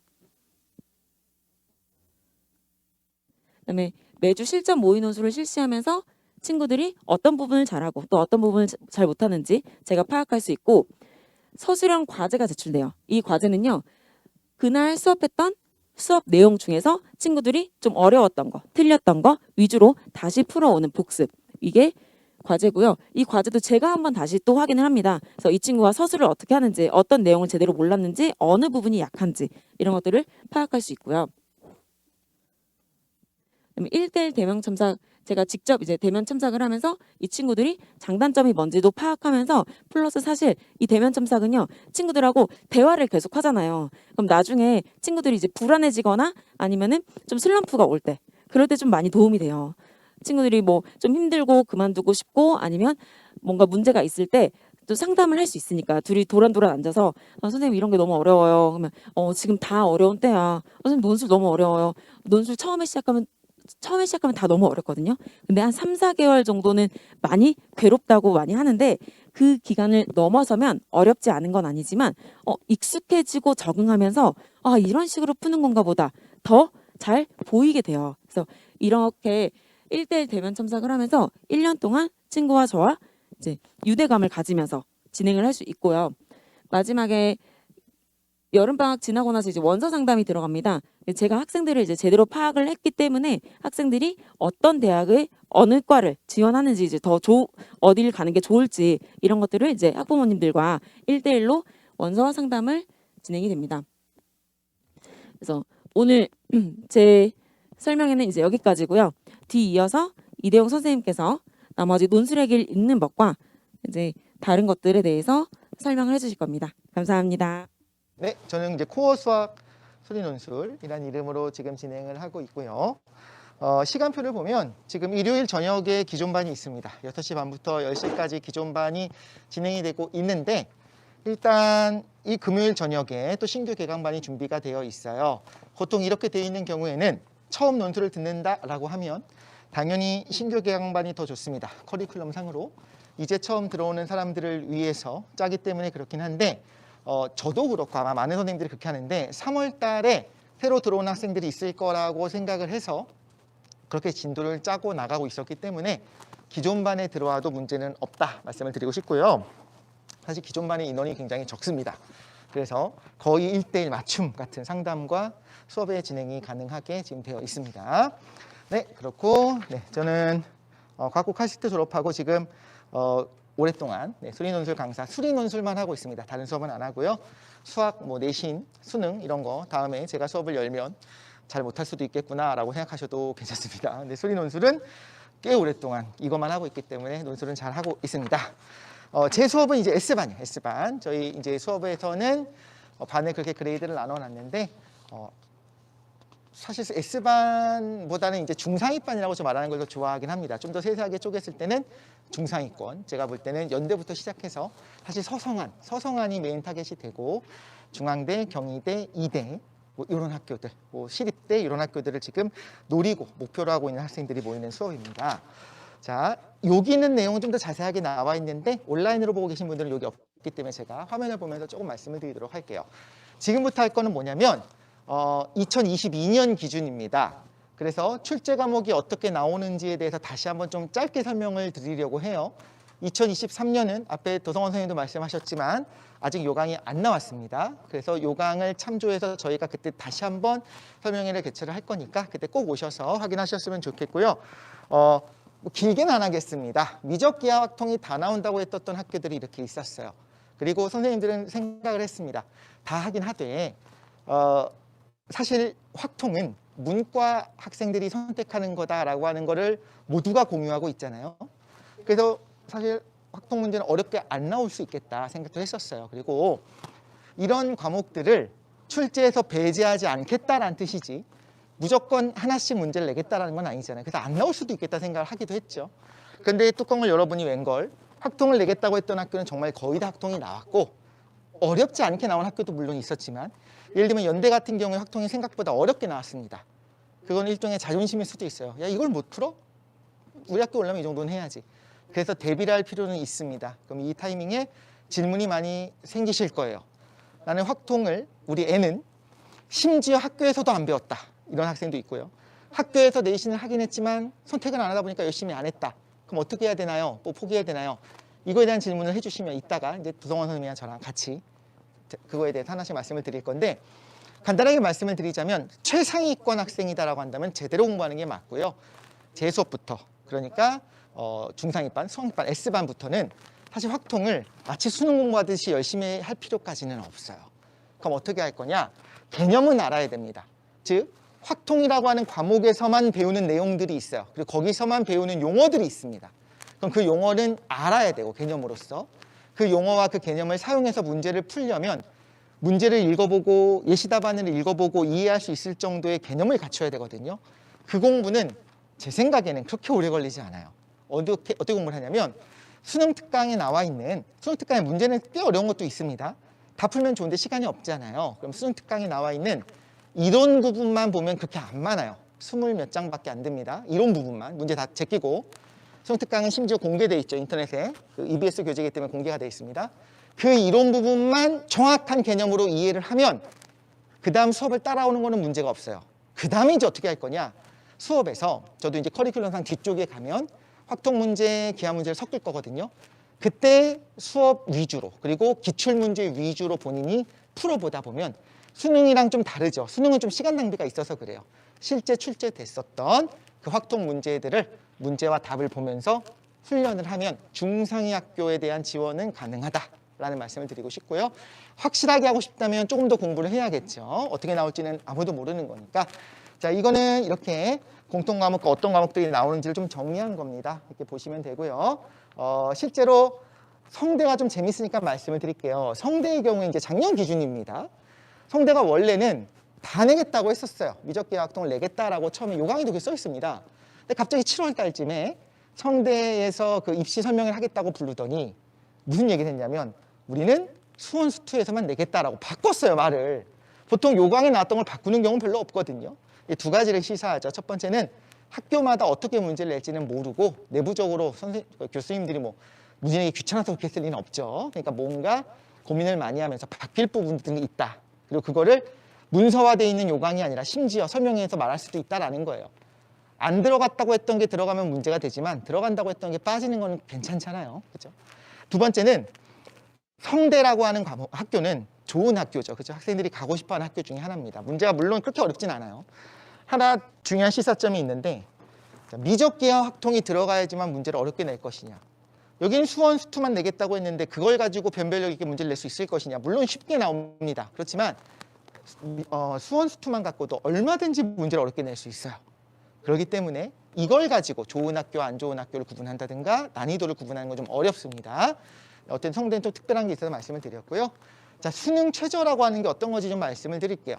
그다음에 매주 실전 모의 논술을 실시하면서 친구들이 어떤 부분을 잘하고 또 어떤 부분을 잘 못하는지 제가 파악할 수 있고 서술형 과제가 제출돼요. 이 과제는요. 그날 수업했던 수업 내용 중에서 친구들이 좀 어려웠던 거, 틀렸던 거 위주로 다시 풀어오는 복습. 이게 과제고요. 이 과제도 제가 한번 다시 또 확인을 합니다. 그래서 이 친구가 서술을 어떻게 하는지, 어떤 내용을 제대로 몰랐는지, 어느 부분이 약한지 이런 것들을 파악할 수 있고요. 1대1 대면 첨삭 제가 직접 이제 대면 첨삭을 하면서 이 친구들이 장단점이 뭔지도 파악하면서 플러스 사실 이 대면 첨삭은요 친구들하고 대화를 계속 하잖아요. 그럼 나중에 친구들이 이제 불안해지거나 아니면은 좀 슬럼프가 올 때 그럴 때 좀 많이 도움이 돼요. 친구들이 뭐 좀 힘들고 그만두고 싶고 아니면 뭔가 문제가 있을 때 또 상담을 할 수 있으니까 둘이 도란도란 앉아서 선생님 이런 게 너무 어려워요. 그러면 지금 다 어려운 때야. 선생님 논술 너무 어려워요. 논술 처음에 시작하면 다 너무 어렵거든요. 근데 한 3, 4개월 정도는 많이 괴롭다고 많이 하는데 그 기간을 넘어서면 어렵지 않은 건 아니지만 익숙해지고 적응하면서 이런 식으로 푸는 건가 보다 더 잘 보이게 돼요. 그래서 이렇게 1대1 대면 첨삭을 하면서 1년 동안 친구와 저와 이제 유대감을 가지면서 진행을 할 수 있고요. 마지막에 여름방학 지나고 나서 이제 원서 상담이 들어갑니다. 제가 학생들을 이제 제대로 파악을 했기 때문에 학생들이 어떤 대학의 어느 과를 지원하는지 이제 어디를 가는 게 좋을지 이런 것들을 이제 학부모님들과 1대1로 원서 상담을 진행이 됩니다. 그래서 오늘 제 설명에는 이제 여기까지고요. 뒤이어서 이대용 선생님께서 나머지 논술의 읽는 법과 이제 다른 것들에 대해서 설명을 해주실 겁니다. 감사합니다. 네, 저는 이제 코어 수학 소리 논술이라는 이름으로 지금 진행을 하고 있고요. 시간표를 보면 지금 일요일 저녁에 기존반이 있습니다. 6시 반부터 10시까지 기존반이 진행이 되고 있는데 일단 이 금요일 저녁에 또 신규 개강반이 준비가 되어 있어요. 보통 이렇게 되어 있는 경우에는 처음 논술을 듣는다라고 하면 당연히 신규 개강반이 더 좋습니다. 커리큘럼 상으로. 이제 처음 들어오는 사람들을 위해서 짜기 때문에 그렇긴 한데 저도 그렇고 아마 많은 선생님들이 그렇게 하는데 3월 달에 새로 들어온 학생들이 있을 거라고 생각을 해서 그렇게 진도를 짜고 나가고 있었기 때문에 기존 반에 들어와도 문제는 없다 말씀을 드리고 싶고요. 사실 기존 반의 인원이 굉장히 적습니다. 그래서 거의 1대1 맞춤 같은 상담과 수업의 진행이 가능하게 지금 되어 있습니다. 네, 그렇고 저는 과학고 카시트 졸업하고 지금 오랫동안 수리논술 강사, 수리논술만 하고 있습니다. 다른 수업은 안 하고요. 수학, 내신, 수능 이런 거 다음에 제가 수업을 열면 잘 못할 수도 있겠구나라고 생각하셔도 괜찮습니다. 근데 수리논술은 꽤 오랫동안 이것만 하고 있기 때문에 논술은 잘 하고 있습니다. 제 수업은 이제 S반이에요. S반. 저희 이제 수업에서는 반을 그렇게 그레이드를 나눠놨는데 사실 S반보다는 이제 중상위반이라고 좀 말하는 걸 더 좋아하긴 합니다. 좀 더 세세하게 쪼갰을 때는 중상위권, 제가 볼 때는 연대부터 시작해서 사실 서성안이 메인 타겟이 되고 중앙대, 경희대, 이대 이런 학교들, 시립대 이런 학교들을 지금 노리고 목표로 하고 있는 학생들이 모이는 수업입니다. 자, 여기 있는 내용은 좀 더 자세하게 나와 있는데 온라인으로 보고 계신 분들은 여기 없기 때문에 제가 화면을 보면서 조금 말씀을 드리도록 할게요. 지금부터 할 거는 뭐냐면 2022년 기준입니다. 그래서 출제 과목이 어떻게 나오는지에 대해서 다시 한번 좀 짧게 설명을 드리려고 해요. 2023년은 앞에 도성원 선생님도 말씀하셨지만 아직 요강이 안 나왔습니다. 그래서 요강을 참조해서 저희가 그때 다시 한번 설명회를 개최를 할 거니까 그때 꼭 오셔서 확인하셨으면 좋겠고요. 길게는 안 하겠습니다. 미적 기하 확통이 다 나온다고 했던 학교들이 이렇게 있었어요. 그리고 선생님들은 생각을 했습니다. 다 하긴 하되 사실 확통은 문과 학생들이 선택하는 거다라고 하는 거를 모두가 공유하고 있잖아요. 그래서 사실 확통 문제는 어렵게 안 나올 수 있겠다 생각도 했었어요. 그리고 이런 과목들을 출제해서 배제하지 않겠다라는 뜻이지 무조건 하나씩 문제를 내겠다라는 건 아니잖아요. 그래서 안 나올 수도 있겠다 생각을 하기도 했죠. 그런데 뚜껑을 열어보니 웬걸 확통을 내겠다고 했던 학교는 정말 거의 다 확통이 나왔고 어렵지 않게 나온 학교도 물론 있었지만 예를 들면 연대 같은 경우에 확통이 생각보다 어렵게 나왔습니다. 그건 일종의 자존심일 수도 있어요. 야, 이걸 못 풀어? 우리 학교 오려면 이 정도는 해야지. 그래서 대비를 할 필요는 있습니다. 그럼 이 타이밍에 질문이 많이 생기실 거예요. 나는 확통을 우리 애는 심지어 학교에서도 안 배웠다. 이런 학생도 있고요. 학교에서 내신을 하긴 했지만 선택을 안 하다 보니까 열심히 안 했다. 그럼 어떻게 해야 되나요? 뭐 포기해야 되나요? 이거에 대한 질문을 해주시면 이따가 이제 도성원 선생님이랑 저랑 같이 그거에 대해서 하나씩 말씀을 드릴 건데 간단하게 말씀을 드리자면 최상위권 학생이다라고 한다면 제대로 공부하는 게 맞고요. 제 수업부터 그러니까 중상위반, 성위반, S반부터는 사실 확통을 마치 수능 공부하듯이 열심히 할 필요까지는 없어요. 그럼 어떻게 할 거냐? 개념은 알아야 됩니다. 즉 확통이라고 하는 과목에서만 배우는 내용들이 있어요. 그리고 거기서만 배우는 용어들이 있습니다. 그럼 그 용어는 알아야 되고 개념으로서 그 용어와 그 개념을 사용해서 문제를 풀려면 문제를 읽어보고 예시답안을 읽어보고 이해할 수 있을 정도의 개념을 갖춰야 되거든요. 그 공부는 제 생각에는 그렇게 오래 걸리지 않아요. 어떻게 공부를 하냐면 수능 특강에 나와 있는 수능 특강의 문제는 꽤 어려운 것도 있습니다. 다 풀면 좋은데 시간이 없잖아요. 그럼 수능 특강에 나와 있는 이론 부분만 보면 그렇게 안 많아요. 20몇 장밖에 안 됩니다. 이론 부분만 문제 다 제끼고 수능 특강은 심지어 공개돼 있죠. 인터넷에. 그 EBS 교재이기 때문에 공개가 되어 있습니다. 그 이론 부분만 정확한 개념으로 이해를 하면 그 다음 수업을 따라오는 거는 문제가 없어요. 그 다음에 이제 어떻게 할 거냐. 수업에서 저도 이제 커리큘럼상 뒤쪽에 가면 확통 문제, 기하 문제를 섞을 거거든요. 그때 수업 위주로 그리고 기출문제 위주로 본인이 풀어보다 보면 수능이랑 좀 다르죠. 수능은 좀 시간 낭비가 있어서 그래요. 실제 출제됐었던 그 확통 문제들을 문제와 답을 보면서 훈련을 하면 중상위 학교에 대한 지원은 가능하다라는 말씀을 드리고 싶고요. 확실하게 하고 싶다면 조금 더 공부를 해야겠죠. 어떻게 나올지는 아무도 모르는 거니까. 자, 이거는 이렇게 공통과목과 어떤 과목들이 나오는지를 좀 정리한 겁니다. 이렇게 보시면 되고요. 실제로 성대가 좀 재밌으니까 말씀을 드릴게요. 성대의 경우에 이제 작년 기준입니다. 성대가 원래는 다 내겠다고 했었어요. 미적기하 학통을 내겠다라고 처음에 요강에도 그렇게 써 있습니다. 근데 갑자기 7월 달쯤에 성대에서 그 입시 설명을 하겠다고 부르더니 무슨 얘기를 했냐면 우리는 수원 수투에서만 내겠다라고 바꿨어요, 말을. 보통 요강에 나왔던 걸 바꾸는 경우는 별로 없거든요. 이 두 가지를 시사하죠. 첫 번째는 학교마다 어떻게 문제를 낼지는 모르고 내부적으로 교수님들이 뭐 문제 내기 귀찮아서 그렇게 쓸 리는 없죠. 그러니까 뭔가 고민을 많이 하면서 바뀔 부분들이 있다. 그리고 그거를 문서화되어 있는 요강이 아니라 심지어 설명회에서 말할 수도 있다라는 거예요. 안 들어갔다고 했던 게 들어가면 문제가 되지만 들어간다고 했던 게 빠지는 건 괜찮잖아요. 그렇죠? 두 번째는 성대라고 하는 학교는 좋은 학교죠. 그렇죠? 학생들이 가고 싶어하는 학교 중에 하나입니다. 문제가 물론 그렇게 어렵진 않아요. 하나 중요한 시사점이 있는데 미적기하 학통이 들어가야지만 문제를 어렵게 낼 것이냐. 여기는 수원 수투만 내겠다고 했는데 그걸 가지고 변별력 있게 문제를 낼 수 있을 것이냐. 물론 쉽게 나옵니다. 그렇지만 수원 수투만 갖고도 얼마든지 문제를 어렵게 낼 수 있어요. 그렇기 때문에 이걸 가지고 좋은 학교, 안 좋은 학교를 구분한다든가 난이도를 구분하는 건 좀 어렵습니다. 어떤 성대는 좀 특별한 게 있어서 말씀을 드렸고요. 자, 수능 최저라고 하는 게 어떤 건지 좀 말씀을 드릴게요.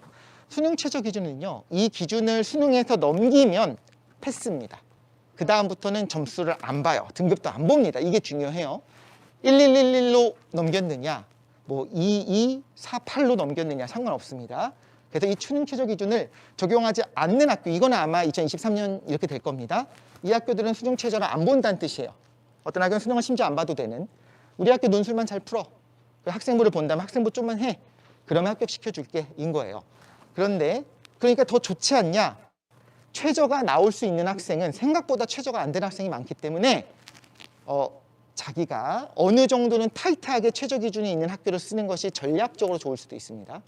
수능 최저 기준은요. 이 기준을 수능에서 넘기면 패스입니다. 그 다음부터는 점수를 안 봐요. 등급도 안 봅니다. 이게 중요해요. 1111로 넘겼느냐, 뭐 2248로 넘겼느냐 상관없습니다. 그래서 이 수능 최저 기준을 적용하지 않는 학교, 이거는 아마 2023년 이렇게 될 겁니다. 이 학교들은 수능 최저를 안 본다는 뜻이에요. 어떤 학교는 수능을 심지어 안 봐도 되는. 우리 학교 논술만 잘 풀어. 학생부를 본다면 학생부 좀만 해. 그러면 합격시켜줄게 인 거예요. 그런데 그러니까 더 좋지 않냐? 최저가 나올 수 있는 학생은 생각보다 최저가 안 되는 학생이 많기 때문에 자기가 어느 정도는 타이트하게 최저 기준이 있는 학교를 쓰는 것이 전략적으로 좋을 수도 있습니다.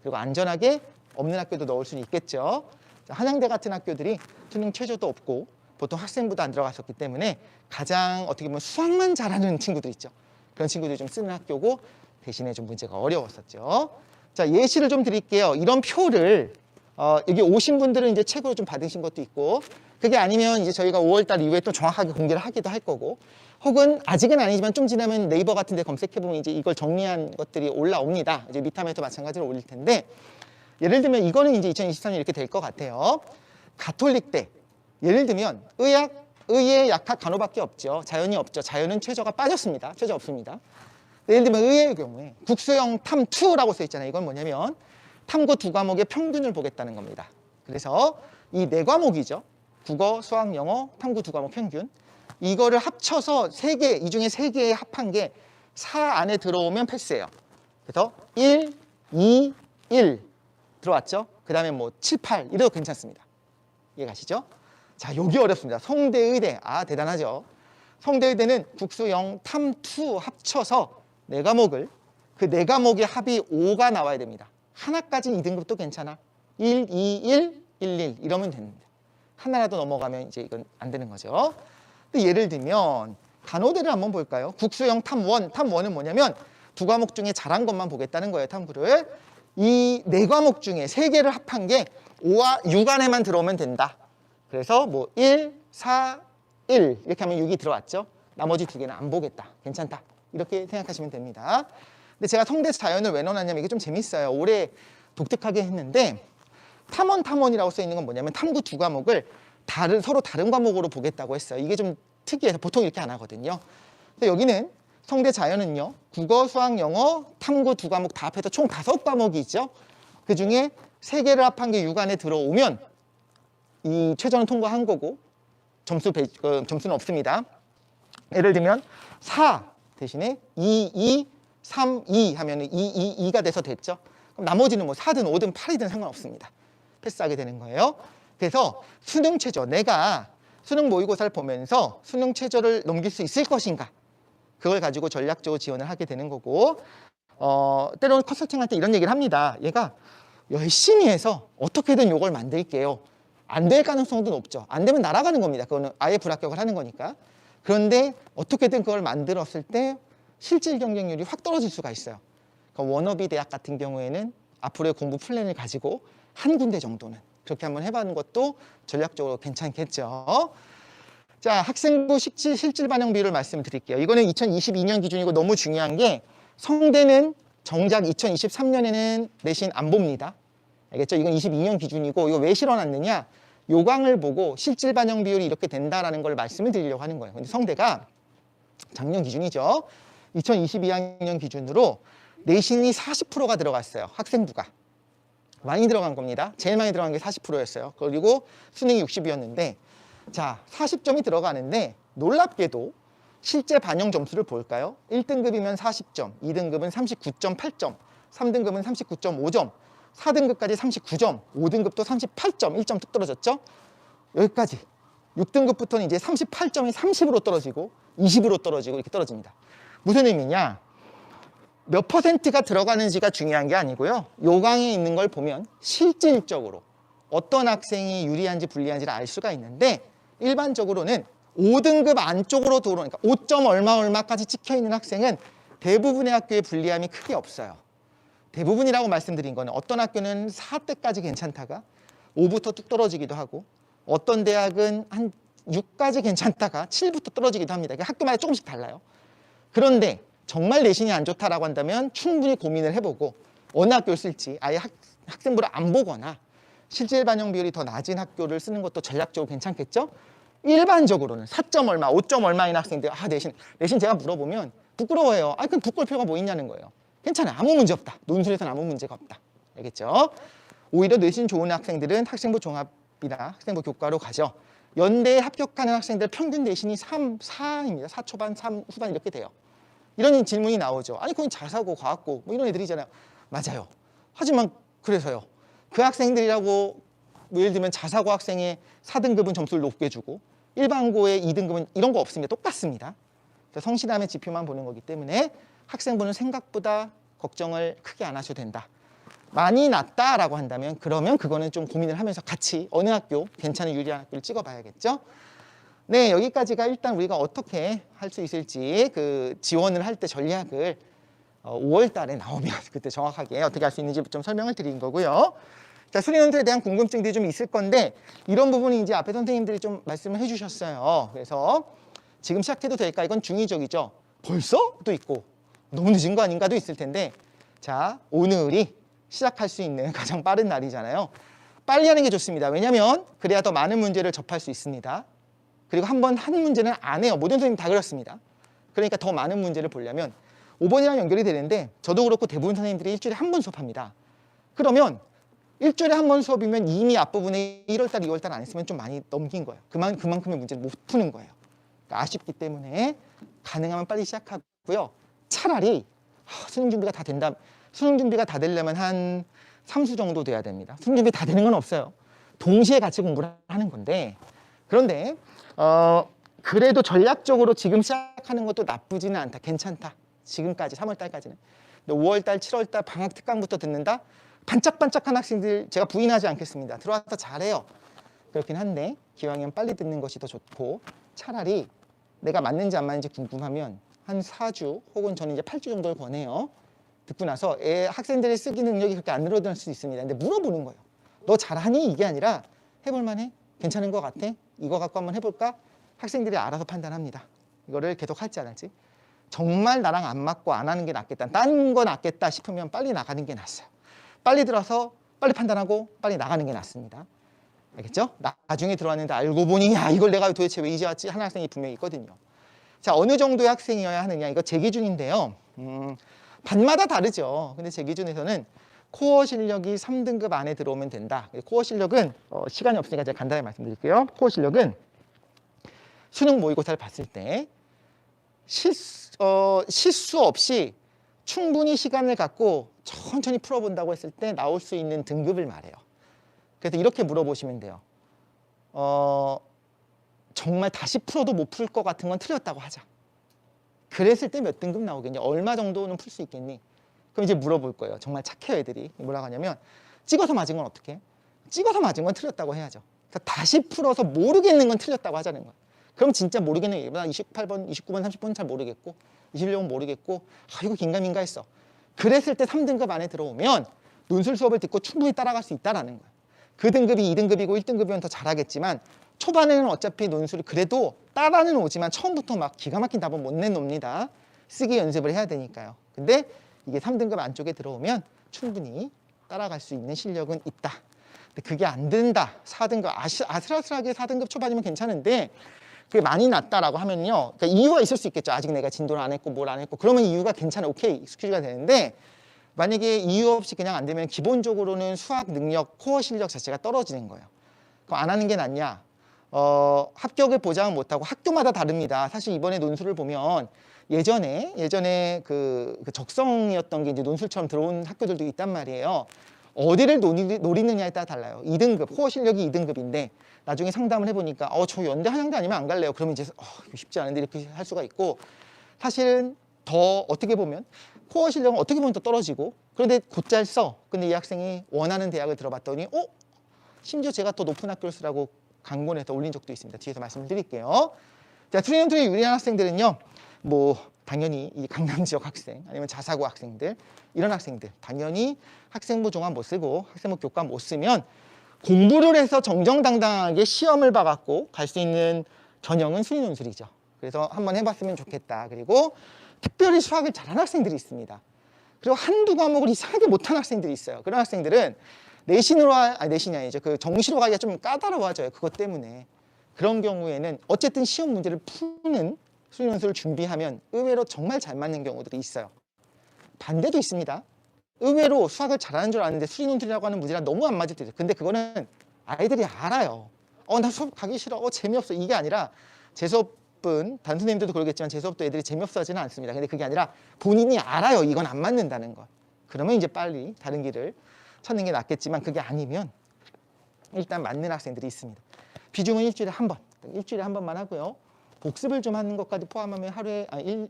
그리고 안전하게 없는 학교도 넣을 수는 있겠죠. 한양대 같은 학교들이 수능 최저도 없고 보통 학생부도 안 들어갔었기 때문에 가장 어떻게 보면 수학만 잘하는 친구들 있죠. 그런 친구들이 좀 쓰는 학교고 대신에 좀 문제가 어려웠었죠. 자, 예시를 좀 드릴게요. 이런 표를 여기 오신 분들은 이제 책으로 좀 받으신 것도 있고, 그게 아니면 이제 저희가 5월달 이후에 또 정확하게 공개를 하기도 할 거고, 혹은 아직은 아니지만 좀 지나면 네이버 같은 데 검색해보면 이제 이걸 정리한 것들이 올라옵니다. 이제 미탐에도 마찬가지로 올릴 텐데, 예를 들면 이거는 이제 2023년 이렇게 될 것 같아요. 가톨릭대, 예를 들면 의예, 약학, 간호밖에 없죠. 자연이 없죠. 자연은 최저가 빠졌습니다. 최저 없습니다. 예를 들면 의예의 경우에 국수형 탐2라고 써 있잖아요. 이건 뭐냐면 탐구 두 과목의 평균을 보겠다는 겁니다. 그래서 이 네 과목이죠. 국어, 수학, 영어, 탐구 두 과목 평균. 이거를 합쳐서 이 중에 세 개에 합한 게 4 안에 들어오면 패스예요. 그래서 1, 2, 1 들어왔죠. 그 다음에 뭐 7, 8 이래도 괜찮습니다. 이해가시죠? 자, 여기 어렵습니다. 성대의대, 대단하죠. 성대의대는 국수, 영, 탐, 투 합쳐서 네 과목을 그 네 과목의 합이 5가 나와야 됩니다. 하나까지 2등급도 괜찮아. 1, 2, 1, 1, 1 이러면 됩니다. 하나라도 넘어가면 이제 이건 안 되는 거죠. 근데 예를 들면 간호대를 한번 볼까요? 국수형 탐1, 탐1은 뭐냐면 두 과목 중에 잘한 것만 보겠다는 거예요. 탐구를. 이 네 과목 중에 세 개를 합한 게 5와 6 안에만 들어오면 된다. 그래서 뭐 1, 4, 1 이렇게 하면 6이 들어왔죠. 나머지 두 개는 안 보겠다. 괜찮다. 이렇게 생각하시면 됩니다. 근데 제가 성대 자연을 왜 넣어놨냐면 이게 좀 재밌어요. 올해 독특하게 했는데 탐원이라고 써 있는 건 뭐냐면 탐구 두 과목을 서로 다른 과목으로 보겠다고 했어요. 이게 좀 특이해서 보통 이렇게 안 하거든요. 근데 여기는 성대 자연은요. 국어, 수학, 영어, 탐구 두 과목 다 합해서 총 5과목이 있죠. 그중에 3개를 합한 게 6 안에 들어오면 이 최저는 통과한 거고 점수는 없습니다. 예를 들면 4 대신에 2, 2, 3, 2 하면 2, 2, 2가 돼서 됐죠. 그럼 나머지는 뭐 4든 5든 8이든 상관없습니다. 패스하게 되는 거예요. 그래서 수능 최저, 내가 수능 모의고사를 보면서 수능 최저를 넘길 수 있을 것인가, 그걸 가지고 전략적으로 지원을 하게 되는 거고, 때로는 컨설팅할 때 이런 얘기를 합니다. 얘가 열심히 해서 어떻게든 요걸 만들게요. 안 될 가능성도 높죠. 안 되면 날아가는 겁니다. 그거는 아예 불합격을 하는 거니까. 그런데 어떻게든 그걸 만들었을 때 실질 경쟁률이 확 떨어질 수가 있어요. 그러니까 워너비 대학 같은 경우에는 앞으로의 공부 플랜을 가지고 한 군데 정도는 그렇게 한번 해보는 것도 전략적으로 괜찮겠죠. 자, 학생부 실질 반영 비율을 말씀드릴게요. 이거는 2022년 기준이고 너무 중요한 게, 성대는 정작 2023년에는 내신 안 봅니다. 알겠죠? 이건 22년 기준이고, 이거 왜 실어놨느냐? 요강을 보고 실질 반영 비율이 이렇게 된다라는 걸 말씀을 드리려고 하는 거예요. 근데 성대가 작년 기준이죠. 2022학년 기준으로 내신이 40%가 들어갔어요. 학생부가. 많이 들어간 겁니다. 제일 많이 들어간 게 40%였어요. 그리고 수능이 60이었는데, 자, 40점이 들어가는데 놀랍게도 실제 반영 점수를 볼까요? 1등급이면 40점, 2등급은 39.8점, 3등급은 39.5점, 4등급까지 39점, 5등급도 38점, 1점 뚝 떨어졌죠? 여기까지. 6등급부터는 이제 38점이 30으로 떨어지고 20으로 떨어지고 이렇게 떨어집니다. 무슨 의미냐? 몇 퍼센트가 들어가는지가 중요한 게 아니고요. 요강에 있는 걸 보면 실질적으로 어떤 학생이 유리한지 불리한지를 알 수가 있는데, 일반적으로는 5등급 안쪽으로 들어오는, 그러니까 5점 얼마까지 찍혀 있는 학생은 대부분의 학교에 불리함이 크게 없어요. 대부분이라고 말씀드린 거는 어떤 학교는 4대까지 괜찮다가 5부터 뚝 떨어지기도 하고, 어떤 대학은 한 6까지 괜찮다가 7부터 떨어지기도 합니다. 학교마다 조금씩 달라요. 그런데 정말 내신이 안 좋다라고 한다면 충분히 고민을 해보고 어느 학교를 쓸지, 아예 학생부를 안 보거나 실질 반영 비율이 더 낮은 학교를 쓰는 것도 전략적으로 괜찮겠죠? 일반적으로는 4점 얼마, 5점 얼마인 학생들, 내신 제가 물어보면 부끄러워해요. 그럼 부끄러울 필요가 뭐 있냐는 거예요. 괜찮아요. 아무 문제 없다. 논술에서는 아무 문제가 없다. 알겠죠? 오히려 내신 좋은 학생들은 학생부 종합이나 학생부 교과로 가죠. 연대에 합격하는 학생들 평균 내신이 3, 4입니다. 4 초반, 3 후반 이렇게 돼요. 이런 질문이 나오죠. 아니, 그건 자사고, 과학고 뭐 이런 애들이잖아요. 맞아요. 하지만 그래서요. 그 학생들이라고 예를 들면 자사고 학생의 4등급은 점수를 높게 주고 일반고의 2등급은 이런 거 없습니다. 똑같습니다. 성실함의 지표만 보는 거기 때문에 학생부는 생각보다 걱정을 크게 안 하셔도 된다. 많이 낮다라고 한다면 그러면 그거는 좀 고민을 하면서 같이 어느 학교, 괜찮은 유리한 학교를 찍어봐야겠죠. 네, 여기까지가 일단 우리가 어떻게 할 수 있을지, 그 지원을 할 때 전략을 5월 달에 나오면 그때 정확하게 어떻게 할 수 있는지 좀 설명을 드린 거고요. 자, 수리논술에 대한 궁금증들이 좀 있을 건데, 이런 부분이 이제 앞에 선생님들이 좀 말씀을 해주셨어요. 그래서 지금 시작해도 될까? 이건 중의적이죠. 벌써? 또 있고 너무 늦은 거 아닌가도 있을 텐데, 자, 오늘이 시작할 수 있는 가장 빠른 날이잖아요. 빨리 하는 게 좋습니다. 왜냐하면 그래야 더 많은 문제를 접할 수 있습니다. 그리고 한 문제는 안 해요. 모든 선생님 다 그렇습니다. 그러니까 더 많은 문제를 보려면 5번이랑 연결이 되는데, 저도 그렇고 대부분 선생님들이 일주일에 한 번 수업합니다. 그러면 일주일에 한 번 수업이면 이미 앞부분에 1월달, 2월달 안 했으면 좀 많이 넘긴 거예요. 그만큼의 문제를 못 푸는 거예요. 그러니까 아쉽기 때문에 가능하면 빨리 시작하고요. 차라리 수능 준비가 다 되려면 한 3수 정도 돼야 됩니다. 수능 준비 다 되는 건 없어요. 동시에 같이 공부를 하는 건데, 그런데 그래도 전략적으로 지금 시작하는 것도 나쁘지는 않다. 괜찮다. 지금까지 3월달까지는. 5월달, 7월달 방학 특강부터 듣는다? 반짝반짝한 학생들 제가 부인하지 않겠습니다. 들어와서 잘해요. 그렇긴 한데 기왕이면 빨리 듣는 것이 더 좋고, 차라리 내가 맞는지 안 맞는지 궁금하면 한 4주 혹은 저는 이제 8주 정도를 권해요. 듣고 나서 학생들의 쓰기 능력이 그렇게 안 늘어날 수 있습니다. 근데 물어보는 거예요. 너 잘하니? 이게 아니라 해볼만해? 괜찮은 것 같아? 이거 갖고 한번 해볼까? 학생들이 알아서 판단합니다. 이거를 계속 할지 안 할지. 정말 나랑 안 맞고 안 하는 게 낫겠다, 딴 거 낫겠다 싶으면 빨리 나가는 게 낫어요. 빨리 들어서 빨리 판단하고 빨리 나가는 게 낫습니다. 알겠죠? 나중에 들어왔는데 알고 보니 이걸 내가 도대체 왜 이제 왔지 하는 학생이 분명히 있거든요. 자, 어느 정도의 학생이어야 하느냐, 이거 제 기준인데요. 반마다 다르죠. 근데 제 기준에서는 코어 실력이 3등급 안에 들어오면 된다. 코어 실력은 시간이 없으니까 제가 간단히 말씀드릴게요. 코어 실력은 수능 모의고사를 봤을 때 실수 없이 충분히 시간을 갖고 천천히 풀어본다고 했을 때 나올 수 있는 등급을 말해요. 그래서 이렇게 물어보시면 돼요. 정말 다시 풀어도 못 풀 것 같은 건 틀렸다고 하자. 그랬을 때 몇 등급 나오겠니? 얼마 정도는 풀 수 있겠니? 그럼 이제 물어볼 거예요. 정말 착해요, 애들이. 뭐라고 하냐면 찍어서 맞은 건 어떻게 해? 찍어서 맞은 건 틀렸다고 해야죠. 그러니까 다시 풀어서 모르겠는 건 틀렸다고 하자는 거예요. 그럼 진짜 모르겠는 게 28번, 29번, 30번 잘 모르겠고 26번 모르겠고 이거 긴가민가 했어. 그랬을 때 3등급 안에 들어오면 논술 수업을 듣고 충분히 따라갈 수 있다는 거예요. 그 등급이 2등급이고 1등급이면 더 잘하겠지만 초반에는 어차피 논술이 그래도 따라는 오지만 처음부터 막 기가 막힌 답은 못 내놓습니다. 쓰기 연습을 해야 되니까요. 근데 이게 3등급 안쪽에 들어오면 충분히 따라갈 수 있는 실력은 있다. 근데 그게 안 된다. 4등급 아슬아슬하게 4등급 초반이면 괜찮은데 그게 많이 낮다라고 하면요. 그러니까 이유가 있을 수 있겠죠. 아직 내가 진도를 안 했고 뭘 안 했고 그러면 이유가 괜찮아. 오케이. 익스큐즈가 되는데 만약에 이유 없이 그냥 안 되면 기본적으로는 수학 능력, 코어 실력 자체가 떨어지는 거예요. 그럼 안 하는 게 낫냐? 합격을 보장을 못하고 학교마다 다릅니다. 사실 이번에 논술을 보면 예전에 그 적성이었던 게 이제 논술처럼 들어온 학교들도 있단 말이에요. 어디를 노리느냐에 따라 달라요. 2등급, 코어 실력이 2등급인데 나중에 상담을 해보니까 저 연대 한양대 아니면 안 갈래요. 그러면 이제 이거 쉽지 않은데 이렇게 할 수가 있고 사실은 더 어떻게 보면 코어 실력은 어떻게 보면 더 떨어지고 그런데 곧잘 써. 근데 이 학생이 원하는 대학을 들어봤더니 심지어 제가 더 높은 학교를 쓰라고 강권해서 올린 적도 있습니다. 뒤에서 말씀을 드릴게요. 자, 트리논트리 유리한 학생들은요. 뭐 당연히 이 강남 지역 학생 아니면 자사고 학생들 이런 학생들 당연히 학생부 종합 못 쓰고 학생부 교과 못 쓰면 공부를 해서 정정당당하게 시험을 봐갖고 갈 수 있는 전형은 수리논술이죠. 그래서 한번 해봤으면 좋겠다. 그리고 특별히 수학을 잘하는 학생들이 있습니다. 그리고 한두 과목을 이상하게 못하는 학생들이 있어요. 그런 학생들은 내신이 아니죠. 그 정시로 가기가 좀 까다로워져요. 그것 때문에. 그런 경우에는 어쨌든 시험 문제를 푸는 수리논술을 준비하면 의외로 정말 잘 맞는 경우들이 있어요. 반대도 있습니다. 의외로 수학을 잘하는 줄 아는데 수리논술이라고 하는 문제랑 너무 안 맞을 때 있어요. 근데 그거는 아이들이 알아요. 나 수업 가기 싫어. 재미없어. 이게 아니라 제 수업은 다른 선생님들도 그러겠지만 제 수업도 애들이 재미없어 하지는 않습니다. 근데 그게 아니라 본인이 알아요. 이건 안 맞는다는 거. 그러면 이제 빨리 다른 길을 찾는 게 낫겠지만 그게 아니면 일단 맞는 학생들이 있습니다. 비중은 일주일에 한 번만 하고요. 복습을 좀 하는 것까지 포함하면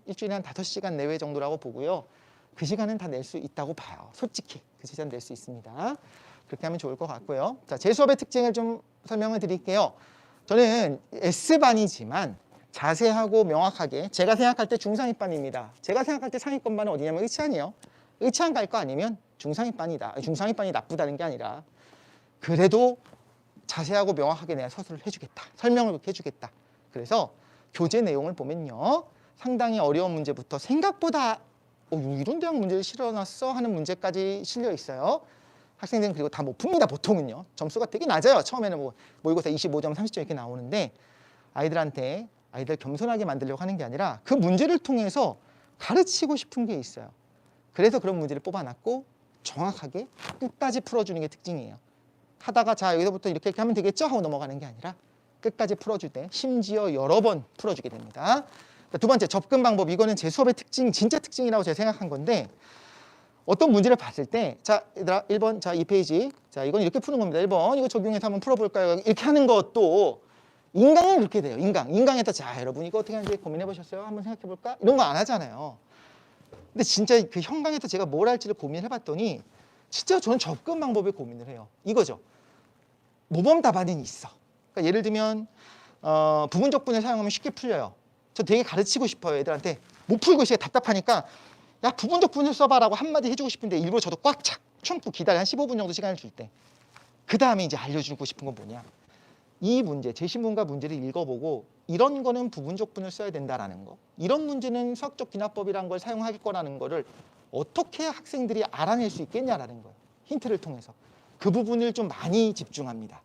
일주일에 한 5시간 내외 정도라고 보고요. 그 시간은 다 낼 수 있다고 봐요. 솔직히 그 시간 낼 수 있습니다. 그렇게 하면 좋을 것 같고요. 자, 제 수업의 특징을 좀 설명을 드릴게요. 저는 S반이지만 자세하고 명확하게 제가 생각할 때 중상위반입니다. 제가 생각할 때 상위권반은 어디냐면 의치안이에요. 의치안 갈 거 아니면 중상위반이다. 중상위반이 나쁘다는 게 아니라 그래도 자세하고 명확하게 내가 서술을 해주겠다. 설명을 그렇게 해주겠다. 그래서 교재 내용을 보면요. 상당히 어려운 문제부터 생각보다 이런 대학 문제를 실어놨어 하는 문제까지 실려 있어요. 학생들은 그리고 다 못 풉니다. 보통은요. 점수가 되게 낮아요. 처음에는 뭐 모의고사 25점, 30점 이렇게 나오는데 아이들 겸손하게 만들려고 하는 게 아니라 그 문제를 통해서 가르치고 싶은 게 있어요. 그래서 그런 문제를 뽑아놨고 정확하게 끝까지 풀어주는 게 특징이에요. 하다가 자 여기서부터 이렇게 하면 되겠죠? 하고 넘어가는 게 아니라 끝까지 풀어줄 때 심지어 여러 번 풀어주게 됩니다. 두 번째 접근 방법. 이거는 제 수업의 특징, 진짜 특징이라고 제가 생각한 건데 어떤 문제를 봤을 때 자 얘들아 1번 자 2페이지 자 이건 이렇게 푸는 겁니다. 1번 이거 적용해서 한번 풀어볼까요? 이렇게 하는 것도 인강은 그렇게 돼요. 인강에서 자 여러분 이거 어떻게 하는지 고민해 보셨어요? 한번 생각해 볼까? 이런 거 안 하잖아요. 근데 진짜 그 현강에서 제가 뭘 할지를 고민해 봤더니 진짜 저는 접근 방법에 고민을 해요. 이거죠. 모범 답안이 있어. 그러니까 예를 들면 부분적분을 사용하면 쉽게 풀려요. 저 되게 가르치고 싶어요. 애들한테 못 풀고 있어요. 답답하니까 야 부분적분을 써봐라고 한마디 해주고 싶은데 일부러 저도 꽉 참고 기다려 한 15분 정도 시간을 줄 때 그 다음에 이제 알려주고 싶은 건 뭐냐. 이 문제, 제시문과 문제를 읽어보고 이런 거는 부분적분을 써야 된다라는 거. 이런 문제는 수학적 기납법이라는 걸 사용할 거라는 거를 어떻게 학생들이 알아낼 수 있겠냐라는 거예요. 힌트를 통해서. 그 부분을 좀 많이 집중합니다.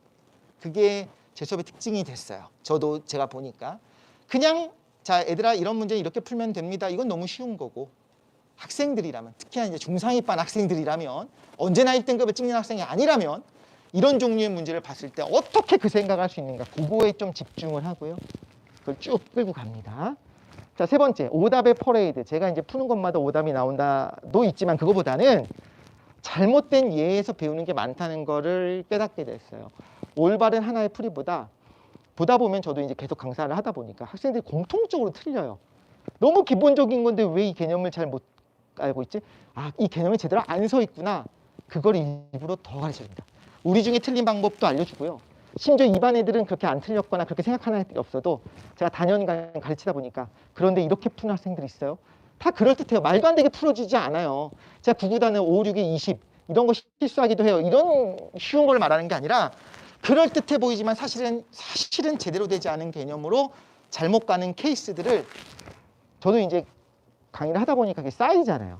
그게 제 수업의 특징이 됐어요. 저도 제가 보니까. 그냥 자 얘들아 이런 문제 이렇게 풀면 됩니다. 이건 너무 쉬운 거고 학생들이라면 특히나 이제 중상위반 학생들이라면 언제나 1등급을 찍는 학생이 아니라면 이런 종류의 문제를 봤을 때 어떻게 그 생각할 수 있는가 그거에 좀 집중을 하고요. 그걸 쭉 끌고 갑니다. 자, 세 번째, 오답의 퍼레이드. 제가 이제 푸는 것마다 오답이 나온다도 있지만 그거보다는 잘못된 예에서 배우는 게 많다는 거를 깨닫게 됐어요. 올바른 하나의 풀이보다 보다 보면 저도 이제 계속 강사를 하다 보니까 학생들이 공통적으로 틀려요. 너무 기본적인 건데 왜 이 개념을 잘 못 알고 있지? 아, 이 개념이 제대로 안 서 있구나. 그걸 일부러 더 가르쳐줍니다. 우리 중에 틀린 방법도 알려주고요. 심지어 이 반 애들은 그렇게 안 틀렸거나 그렇게 생각하는 애들이 없어도 제가 단연간 가르치다 보니까 그런데 이렇게 푸는 학생들이 있어요. 다 그럴듯해요. 말도 안 되게 풀어지지 않아요. 제가 9구단은 5, 6에 20 이런 거 실수하기도 해요. 이런 쉬운 걸 말하는 게 아니라 그럴듯해 보이지만 사실은 제대로 되지 않은 개념으로 잘못 가는 케이스들을 저도 이제 강의를 하다 보니까 그게 쌓이잖아요.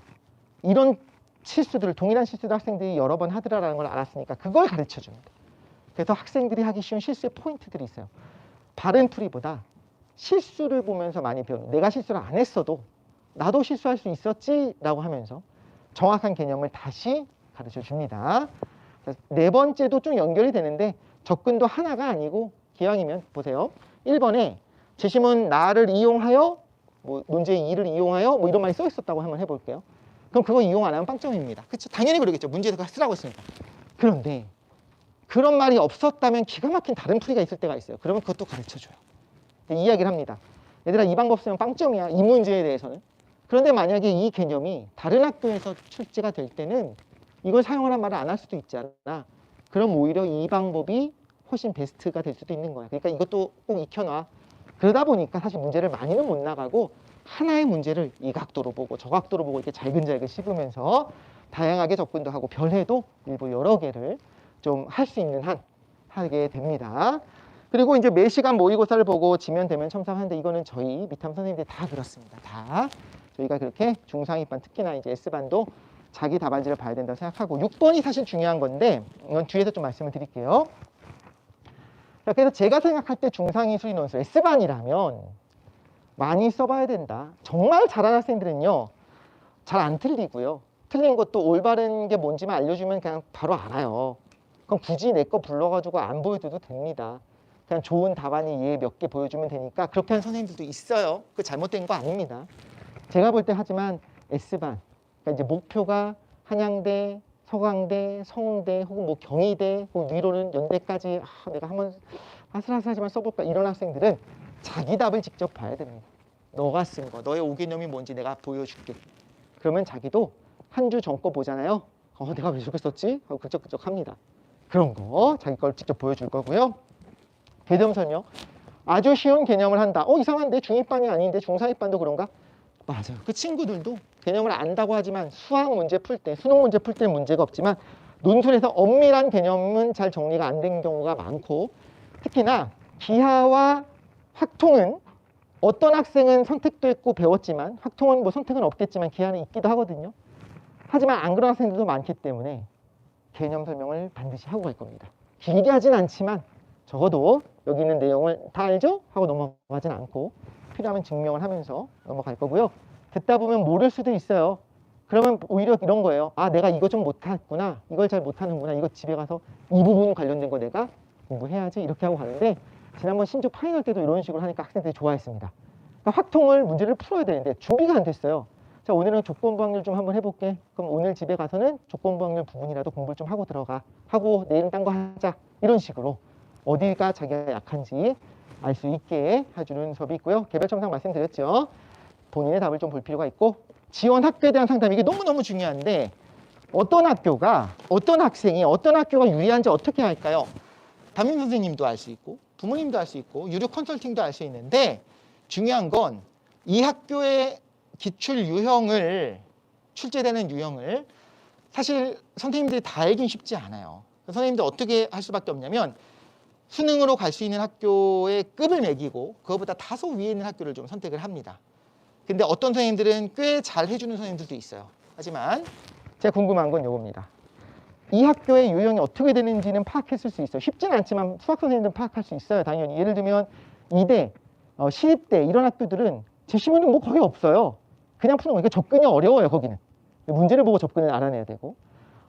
이런 실수들을 동일한 실수도 학생들이 여러 번 하더라라는 걸 알았으니까 그걸 가르쳐 줍니다. 그래서 학생들이 하기 쉬운 실수의 포인트들이 있어요. 바른 풀이보다 실수를 보면서 많이 배우는, 내가 실수를 안 했어도 나도 실수할 수 있었지라고 하면서 정확한 개념을 다시 가르쳐 줍니다. 네 번째도 좀 연결이 되는데 접근도 하나가 아니고 기왕이면 보세요. 1번에 제시문 나를 이용하여 뭐 논제의 이를 이용하여 뭐 이런 말이 써 있었다고 한번 해볼게요. 그럼 그거 이용 안 하면 빵점입니다. 그렇죠? 당연히 그러겠죠. 문제에서 쓰라고 했으니까. 그런데 그런 말이 없었다면 기가 막힌 다른 풀이가 있을 때가 있어요. 그러면 그것도 가르쳐줘요. 이야기를 합니다. 얘들아 이 방법 쓰면 빵점이야. 이 문제에 대해서는. 그런데 만약에 이 개념이 다른 학교에서 출제가 될 때는 이걸 사용하란 말을 안 할 수도 있잖아. 그럼 오히려 이 방법이 훨씬 베스트가 될 수도 있는 거야. 그러니까 이것도 꼭 익혀놔. 그러다 보니까 사실 문제를 많이는 못 나가고 하나의 문제를 이 각도로 보고 저 각도로 보고 이렇게 잘근잘근 씹으면서 다양하게 접근도 하고 별해도 일부 여러 개를 좀 할 수 있는 한 하게 됩니다. 그리고 이제 매 시간 모의고사를 보고 지면 되면 첨삭하는데 이거는 저희 미탐 선생님들이 다 그렇습니다. 다 저희가 그렇게 중상위반 특히나 이제 S반도 자기 답안지를 봐야 된다고 생각하고 6번이 사실 중요한 건데 이건 뒤에서 좀 말씀을 드릴게요. 자, 그래서 제가 생각할 때 중상위 수리 논술 S반이라면 많이 써봐야 된다. 정말 잘하는 학생들은요. 잘 안 틀리고요. 틀린 것도 올바른 게 뭔지만 알려주면 그냥 바로 알아요. 그럼 굳이 내 거 불러가지고 안 보여줘도 됩니다. 그냥 좋은 답안이 얘 몇 개 보여주면 되니까 그렇게 하는 선생님들도 있어요. 그 잘못된 거 아닙니다. 제가 볼 때 하지만 S반, 그러니까 이제 목표가 한양대, 서강대, 성대 혹은 뭐 경희대 혹은 위로는 연대까지 내가 한번 아슬아슬하지만 써볼까 이런 학생들은 자기 답을 직접 봐야 됩니다. 너가 쓴 거, 너의 오개념이 뭔지 내가 보여줄게. 그러면 자기도 한 주 전 거 보잖아요. 내가 왜 저렇게 썼지? 하고 그적그적 합니다. 그런 거 자기 걸 직접 보여줄 거고요. 개념 설명. 아주 쉬운 개념을 한다. 이상한데 중2반이 아닌데 중4위반도 그런가? 맞아요. 그 친구들도 개념을 안다고 하지만 수학 문제 풀 때, 수능 문제 풀 때는 문제가 없지만 논술에서 엄밀한 개념은 잘 정리가 안 된 경우가 많고 특히나 기하와 확통은 어떤 학생은 선택도 했고 배웠지만 확통은 뭐 선택은 없겠지만 기하는 있기도 하거든요. 하지만 안 그런 학생들도 많기 때문에 개념 설명을 반드시 하고 갈 겁니다. 길게 하진 않지만 적어도 여기 있는 내용을 다 알죠? 하고 넘어가진 않고 필요하면 증명을 하면서 넘어갈 거고요. 듣다 보면 모를 수도 있어요. 그러면 오히려 이런 거예요. 내가 이거 좀 못했구나. 이걸 잘 못하는구나. 이거 집에 가서 이 부분 관련된 거 내가 공부해야지. 이렇게 하고 가는데 지난번 신주 파이널 때도 이런 식으로 하니까 학생들이 좋아했습니다. 그러니까 확통을 문제를 풀어야 되는데 준비가 안 됐어요. 자, 오늘은 조건부 확률 좀 한번 해볼게. 그럼 오늘 집에 가서는 조건부 확률 부분이라도 공부를 좀 하고 들어가. 하고 내일은 딴 거 하자. 이런 식으로 어디가 자기가 약한지 알 수 있게 해주는 수업이 있고요. 개별 첨삭 말씀드렸죠. 본인의 답을 좀 볼 필요가 있고 지원 학교에 대한 상담 이게 너무너무 중요한데 어떤 학교가 어떤 학생이 어떤 학교가 유리한지 어떻게 할까요? 담임 선생님도 알 수 있고 부모님도 알 수 있고 유료 컨설팅도 알 수 있는데 중요한 건 이 학교의 기출 유형을 출제되는 유형을 사실 선생님들이 다 알긴 쉽지 않아요. 선생님들 어떻게 할 수밖에 없냐면 수능으로 갈 수 있는 학교의 급을 매기고 그거보다 다소 위에 있는 학교를 좀 선택을 합니다. 근데 어떤 선생님들은 꽤 잘 해주는 선생님들도 있어요. 하지만 제가 궁금한 건 이겁니다. 이 학교의 유형이 어떻게 되는지는 파악했을 수 있어요. 쉽지는 않지만 수학 선생님들은 파악할 수 있어요. 당연히. 예를 들면 이대, 시립대 이런 학교들은 제시문은 뭐 거의 없어요. 그냥 푸는 거니까 접근이 어려워요. 거기는. 문제를 보고 접근을 알아내야 되고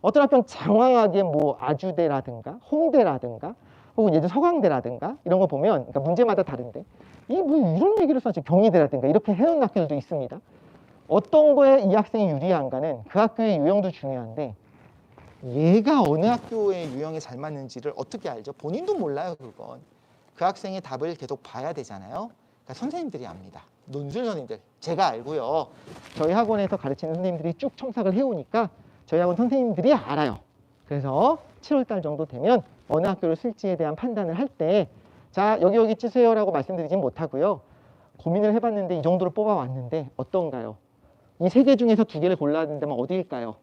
어떤 학교는 장황하게 뭐 아주대라든가 홍대라든가 혹은 예전 서강대라든가 이런 거 보면 그러니까 문제마다 다른데 이 뭐 이런 얘기를 써지 경희대라든가 이렇게 해놓은 학교들도 있습니다. 어떤 거에 이 학생이 유리한가는 그 학교의 유형도 중요한데 얘가 어느 학교의 유형에 잘 맞는지를 어떻게 알죠? 본인도 몰라요. 그건 그 학생의 답을 계속 봐야 되잖아요. 그러니까 선생님들이 압니다. 논술 선생님들 제가 알고요. 저희 학원에서 가르치는 선생님들이 쭉 첨삭을 해오니까 저희 학원 선생님들이 알아요. 그래서 7월달 정도 되면 어느 학교를 쓸지에 대한 판단을 할 때 자 여기 치세요라고 말씀드리진 못하고요. 고민을 해봤는데 이 정도를 뽑아왔는데 어떤가요? 이 3개 중에서 2개를 골라야 된다면 어디일까요?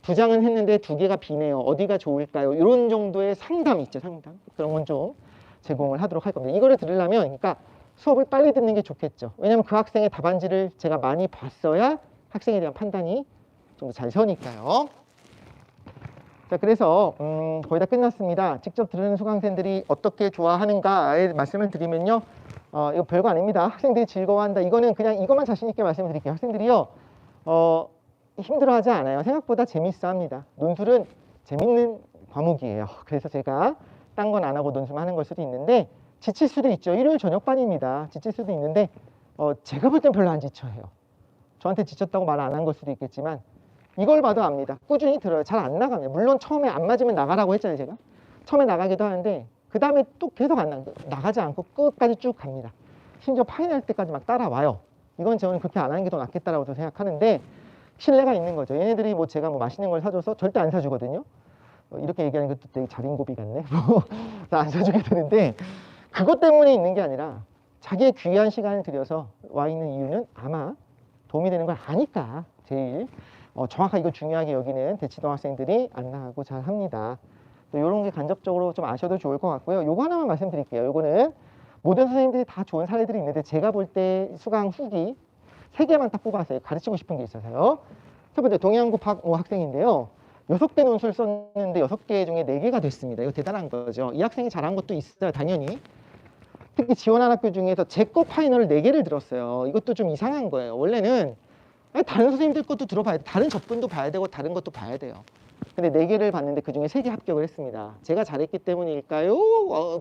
2장은 했는데 2개가 비네요. 어디가 좋을까요? 이런 정도의 상담이 있죠. 상담. 그런 건 좀 제공을 하도록 할 겁니다. 이거를 들으려면 그러니까 수업을 빨리 듣는 게 좋겠죠. 왜냐하면 그 학생의 답안지를 제가 많이 봤어야 학생에 대한 판단이 좀 더 잘 서니까요. 자, 그래서 거의 다 끝났습니다. 직접 들으는 수강생들이 어떻게 좋아하는가에 말씀을 드리면요. 이거 별거 아닙니다. 학생들이 즐거워한다. 이거는 그냥 이것만 자신 있게 말씀드릴게요. 학생들이요. 힘들어하지 않아요. 생각보다 재밌어 합니다. 논술은 재밌는 과목이에요. 그래서 제가 딴 건 안 하고 논술만 하는 걸 수도 있는데 지칠 수도 있죠. 일요일 저녁반입니다. 지칠 수도 있는데 제가 볼 땐 별로 안 지쳐해요. 저한테 지쳤다고 말 안 한 걸 수도 있겠지만 이걸 봐도 압니다. 꾸준히 들어요. 잘 안 나갑니다. 물론 처음에 안 맞으면 나가라고 했잖아요. 제가 처음에 나가기도 하는데 그 다음에 또 계속 안 나가지 않고 끝까지 쭉 갑니다. 심지어 파이널 때까지 막 따라와요. 이건 저는 그렇게 안 하는 게 더 낫겠다라고 생각하는데 신뢰가 있는 거죠. 얘네들이 뭐 제가 뭐 맛있는 걸 사줘서 절대 안 사주거든요. 이렇게 얘기하는 것도 되게 자린고비 같네. 안 사주게 되는데 그것 때문에 있는 게 아니라 자기의 귀한 시간을 들여서 와 있는 이유는 아마 도움이 되는 걸 아니까 제일 정확하게 이걸 중요하게 여기는 대치동 학생들이 안 나가고 잘 합니다. 이런 게 간접적으로 좀 아셔도 좋을 것 같고요. 요거 하나만 말씀드릴게요. 요거는 모든 선생님들이 다 좋은 사례들이 있는데 제가 볼 때 수강 후기 3개만 딱 뽑았어요. 가르치고 싶은 게 있어서요. 첫 번째 동해안고 박오 학생인데요. 6개 논술 썼는데 6개 중에 4개가 됐습니다. 이거 대단한 거죠. 이 학생이 잘한 것도 있어요. 당연히. 특히 지원한 학교 중에서 제 거 파이널을 4개를 들었어요. 이것도 좀 이상한 거예요. 원래는 다른 선생님들 것도 들어봐야 돼. 다른 접근도 봐야 되고 다른 것도 봐야 돼요. 근데 4개를 봤는데 그중에 3개 합격을 했습니다. 제가 잘했기 때문일까요?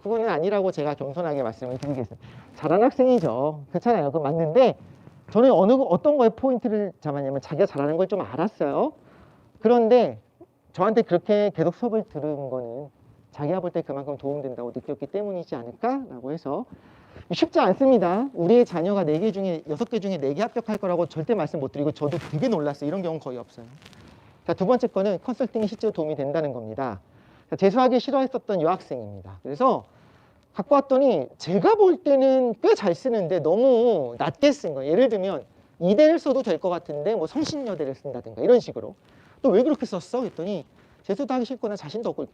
그거는 아니라고 제가 겸손하게 말씀을 드리겠습니다. 잘한 학생이죠. 그렇잖아요. 그거 맞는데 저는 어떤 거에 포인트를 잡았냐면 자기가 잘하는 걸 좀 알았어요. 그런데 저한테 그렇게 계속 수업을 들은 거는 자기가 볼 때 그만큼 도움된다고 느꼈기 때문이지 않을까라고 해서 쉽지 않습니다. 우리의 자녀가 4개 중에 6개 중에 4개 합격할 거라고 절대 말씀 못 드리고 저도 되게 놀랐어요. 이런 경우는 거의 없어요. 자, 두 번째 거는 컨설팅이 실제로 도움이 된다는 겁니다. 자, 재수하기 싫어했었던 여학생입니다. 그래서 갖고 왔더니 제가 볼 때는 꽤 잘 쓰는데 너무 낮게 쓴 거예요. 예를 들면 이대를 써도 될 것 같은데 뭐 성신여대를 쓴다든가 이런 식으로. 또 왜 그렇게 썼어? 했더니 재수도 하기 싫거나 자신도 없고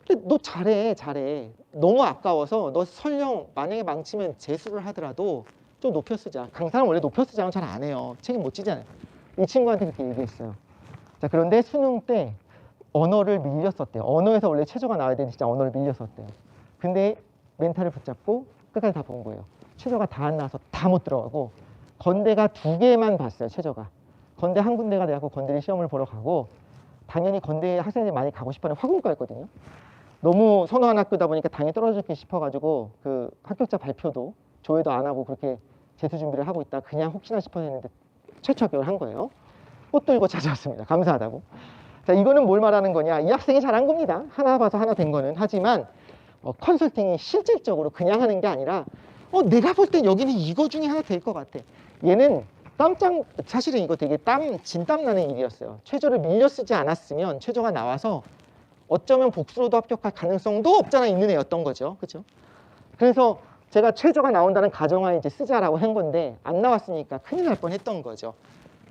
근데 너 잘해. 너무 아까워서 너 설령 만약에 망치면 재수를 하더라도 좀 높여 쓰자. 강사는 원래 높여 쓰자면 잘 안 해요. 책임 못 지잖아요. 이 친구한테 그렇게 얘기했어요. 자, 그런데 수능 때 언어를 밀렸었대요. 언어에서 원래 최저가 나와야 되는데 진짜 언어를 밀렸었대요. 근데 멘탈을 붙잡고 끝까지 다 본 거예요. 최저가 다 안 나와서 다 못 들어가고 건대가 2개만 봤어요. 최저가. 건대 한 군데가 돼갖고 건대를 시험을 보러 가고 당연히 건대 학생들이 많이 가고 싶어하는 화공과였거든요. 너무 선호한 학교다 보니까 당연히 떨어지기 싶어가지고 그 합격자 발표도 조회도 안 하고 그렇게 재수 준비를 하고 있다 그냥 혹시나 싶어서 했는데 최초 합격을 한 거예요. 꽃 들고 찾아왔습니다. 감사하다고. 자, 이거는 뭘 말하는 거냐. 이 학생이 잘한 겁니다. 하나 봐서 하나 된 거는. 하지만 컨설팅이 실질적으로 그냥 하는 게 아니라 내가 볼 땐 여기는 이거 중에 하나 될 것 같아. 얘는 사실은 이거 되게 진땀 나는 일이었어요. 최저를 밀려 쓰지 않았으면 최저가 나와서 어쩌면 복수로도 합격할 가능성도 없잖아 있는 애였던 거죠. 그렇죠? 그래서 제가 최저가 나온다는 가정하에 이제 쓰자라고 한 건데 안 나왔으니까 큰일 날 뻔했던 거죠.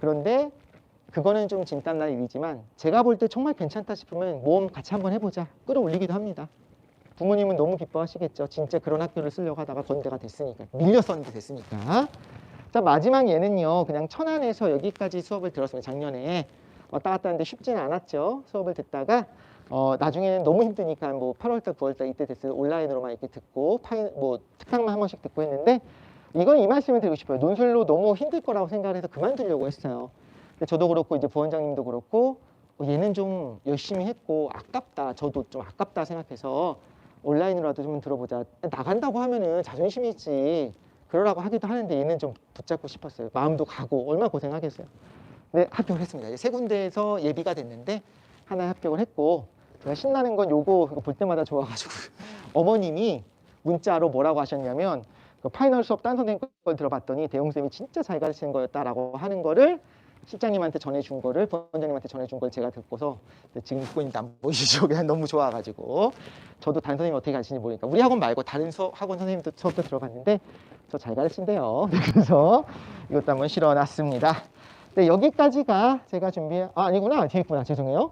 그런데 그거는 좀 진땀날 일이지만 제가 볼 때 정말 괜찮다 싶으면 모험 같이 한번 해보자. 끌어올리기도 합니다. 부모님은 너무 기뻐하시겠죠. 진짜 그런 학교를 쓰려고 하다가 건대가 됐으니까. 밀렸었는데 됐으니까. 자, 마지막 얘는요. 그냥 천안에서 여기까지 수업을 들었습니다. 작년에. 왔다 갔다 하는데 쉽지는 않았죠. 수업을 듣다가 나중에는 너무 힘드니까 뭐 8월달, 9월달 이때 됐어요. 온라인으로만 이렇게 듣고 특강만 한 번씩 듣고 했는데 이건 이 말씀을 드리고 싶어요. 논술로 너무 힘들 거라고 생각을 해서 그만두려고 했어요. 근데 저도 그렇고 이제 부원장님도 그렇고 얘는 좀 열심히 했고 아깝다. 저도 좀 아깝다 생각해서 온라인으로라도 좀 들어보자. 나간다고 하면은 자존심이 있지. 그러라고 하기도 하는데 얘는 좀 붙잡고 싶었어요. 마음도 가고 얼마나 고생하겠어요. 네, 합격을 했습니다. 이제 세 군데에서 예비가 됐는데 하나에 합격을 했고, 제가 신나는 건 요거 볼 때마다 좋아가지고 어머님이 문자로 뭐라고 하셨냐면, 그 파이널 수업 딴 선생님 걸 들어봤더니 대웅쌤이 진짜 잘 가르치는 거였다라고 하는 거를 실장님한테 전해준 거를, 부원장님한테 전해준 걸 제가 듣고서 지금 듣고 있는데 안 보이시죠? 그냥 너무 좋아가지고 저도 다른 선생님이 어떻게 가르치는지 모르니까 우리 학원 말고 다른 학원 선생님도 수업도 들어봤는데 저 잘 가르친대요. 그래서 이것도 한번 실어놨습니다. 네, 여기까지가 제가 아니구나. 뒤에 있구나. 죄송해요.